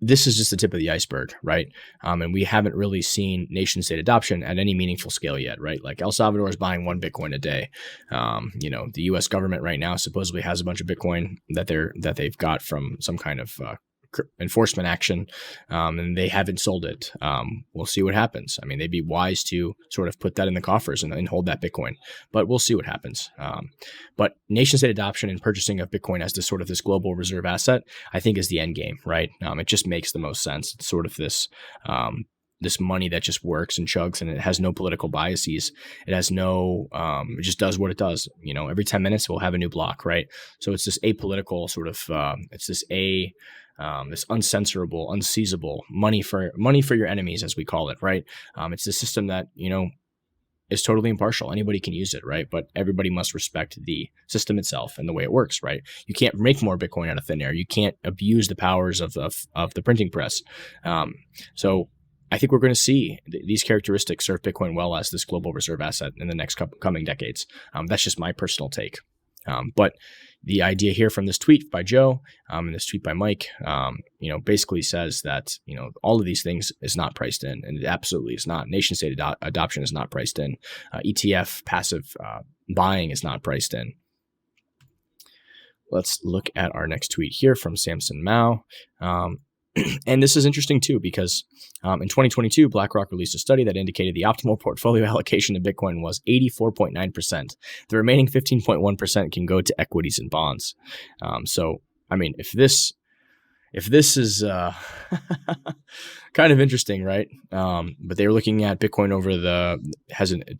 this is just the tip of the iceberg, right? And we haven't really seen nation state adoption at any meaningful scale yet, right? Like El Salvador is buying 1 Bitcoin a day. The U.S. government right now supposedly has a bunch of Bitcoin that they've got from some kind of enforcement action, and they haven't sold it. We'll see what happens. I mean, they'd be wise to sort of put that in the coffers and hold that Bitcoin, but we'll see what happens. But nation state adoption and purchasing of Bitcoin as this sort of this global reserve asset, I think, is the end game, right? It just makes the most sense. It's sort of this money that just works and chugs, and it has no political biases. It has no, it just does what it does. Every 10 minutes we'll have a new block, right? So it's this apolitical sort of, this uncensorable, unseizable money for your enemies, as we call it, right? It's a system that, is totally impartial. Anybody can use it, right? But everybody must respect the system itself and the way it works, right? You can't make more Bitcoin out of thin air. You can't abuse the powers of the printing press. So I think we're going to see these characteristics serve Bitcoin well as this global reserve asset in the next coming decades. That's just my personal take. But the idea here from this tweet by Joe and this tweet by Mike, basically says that, all of these things is not priced in, and it absolutely is not. Nation state adoption is not priced in. ETF passive buying is not priced in. Let's look at our next tweet here from Samson Mao. And this is interesting too, because in 2022, BlackRock released a study that indicated the optimal portfolio allocation to Bitcoin was 84.9%. The remaining 15.1% can go to equities and bonds. So, I mean, if this is kind of interesting, right? But they were looking at Bitcoin over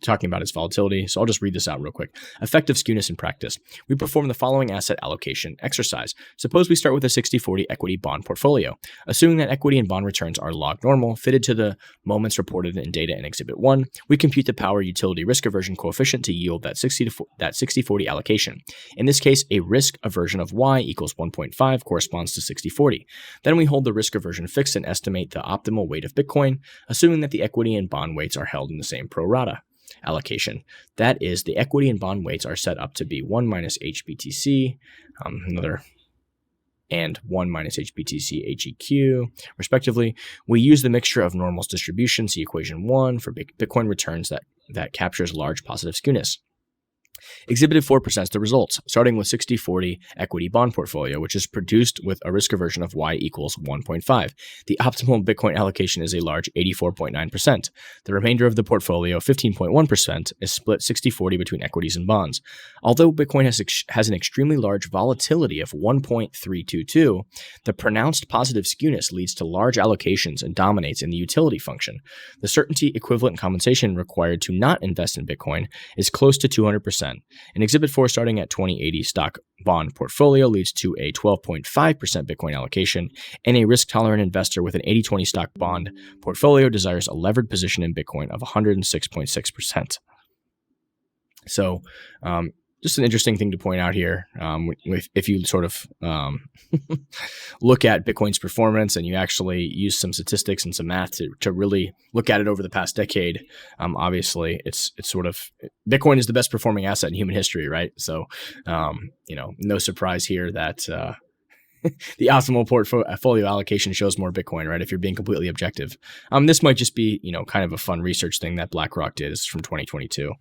talking about its volatility. So I'll just read this out real quick. Effective skewness in practice. We perform the following asset allocation exercise. Suppose we start with a 60-40 equity bond portfolio. Assuming that equity and bond returns are log normal, fitted to the moments reported in data in Exhibit 1, we compute the power utility risk aversion coefficient to yield that 60-40 allocation. In this case, a risk aversion of y equals 1.5 corresponds to 60-40. Then we hold the risk aversion fixed and estimate the optimal weight of Bitcoin, assuming that the equity and bond weights are held in the same pro rata allocation. That is, the equity and bond weights are set up to be 1 minus HBTC, and 1 minus HBTC HEQ, respectively. We use the mixture of normals distribution, see equation 1, for Bitcoin returns that captures large positive skewness. Exhibited 4 presents the results, starting with 60-40 equity bond portfolio, which is produced with a risk aversion of y equals 1.5. The optimal Bitcoin allocation is a large 84.9%. The remainder of the portfolio, 15.1%, is split 60-40 between equities and bonds. Although Bitcoin has an extremely large volatility of 1.322, the pronounced positive skewness leads to large allocations and dominates in the utility function. The certainty equivalent compensation required to not invest in Bitcoin is close to 200%. An Exhibit 4 starting at 2080 stock bond portfolio leads to a 12.5% Bitcoin allocation, and a risk-tolerant investor with an 80-20 stock bond portfolio desires a levered position in Bitcoin of 106.6%. So, just an interesting thing to point out here. If you sort of look at Bitcoin's performance and you actually use some statistics and some math to really look at it over the past decade, obviously it's sort of Bitcoin is the best performing asset in human history, right? So, no surprise here that the optimal portfolio allocation shows more Bitcoin, right? If you're being completely objective, this might just be kind of a fun research thing that BlackRock did. It's from 2022.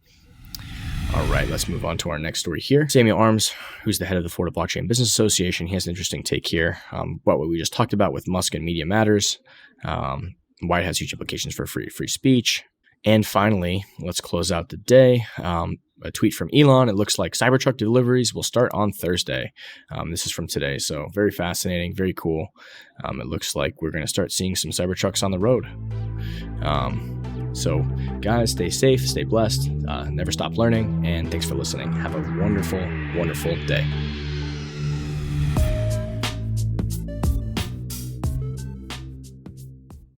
All right, let's move on to our next story here. Samuel Arms, who's the head of the Florida Blockchain Business Association, he has an interesting take here. What we just talked about with Musk and Media Matters, why it has huge implications for free speech. And finally, let's close out the day. A tweet from Elon. It looks like Cybertruck deliveries will start on Thursday. This is from today, so very fascinating, very cool. It looks like we're going to start seeing some Cybertrucks on the road. So guys, stay safe, stay blessed, never stop learning, and thanks for listening. Have a wonderful, wonderful day.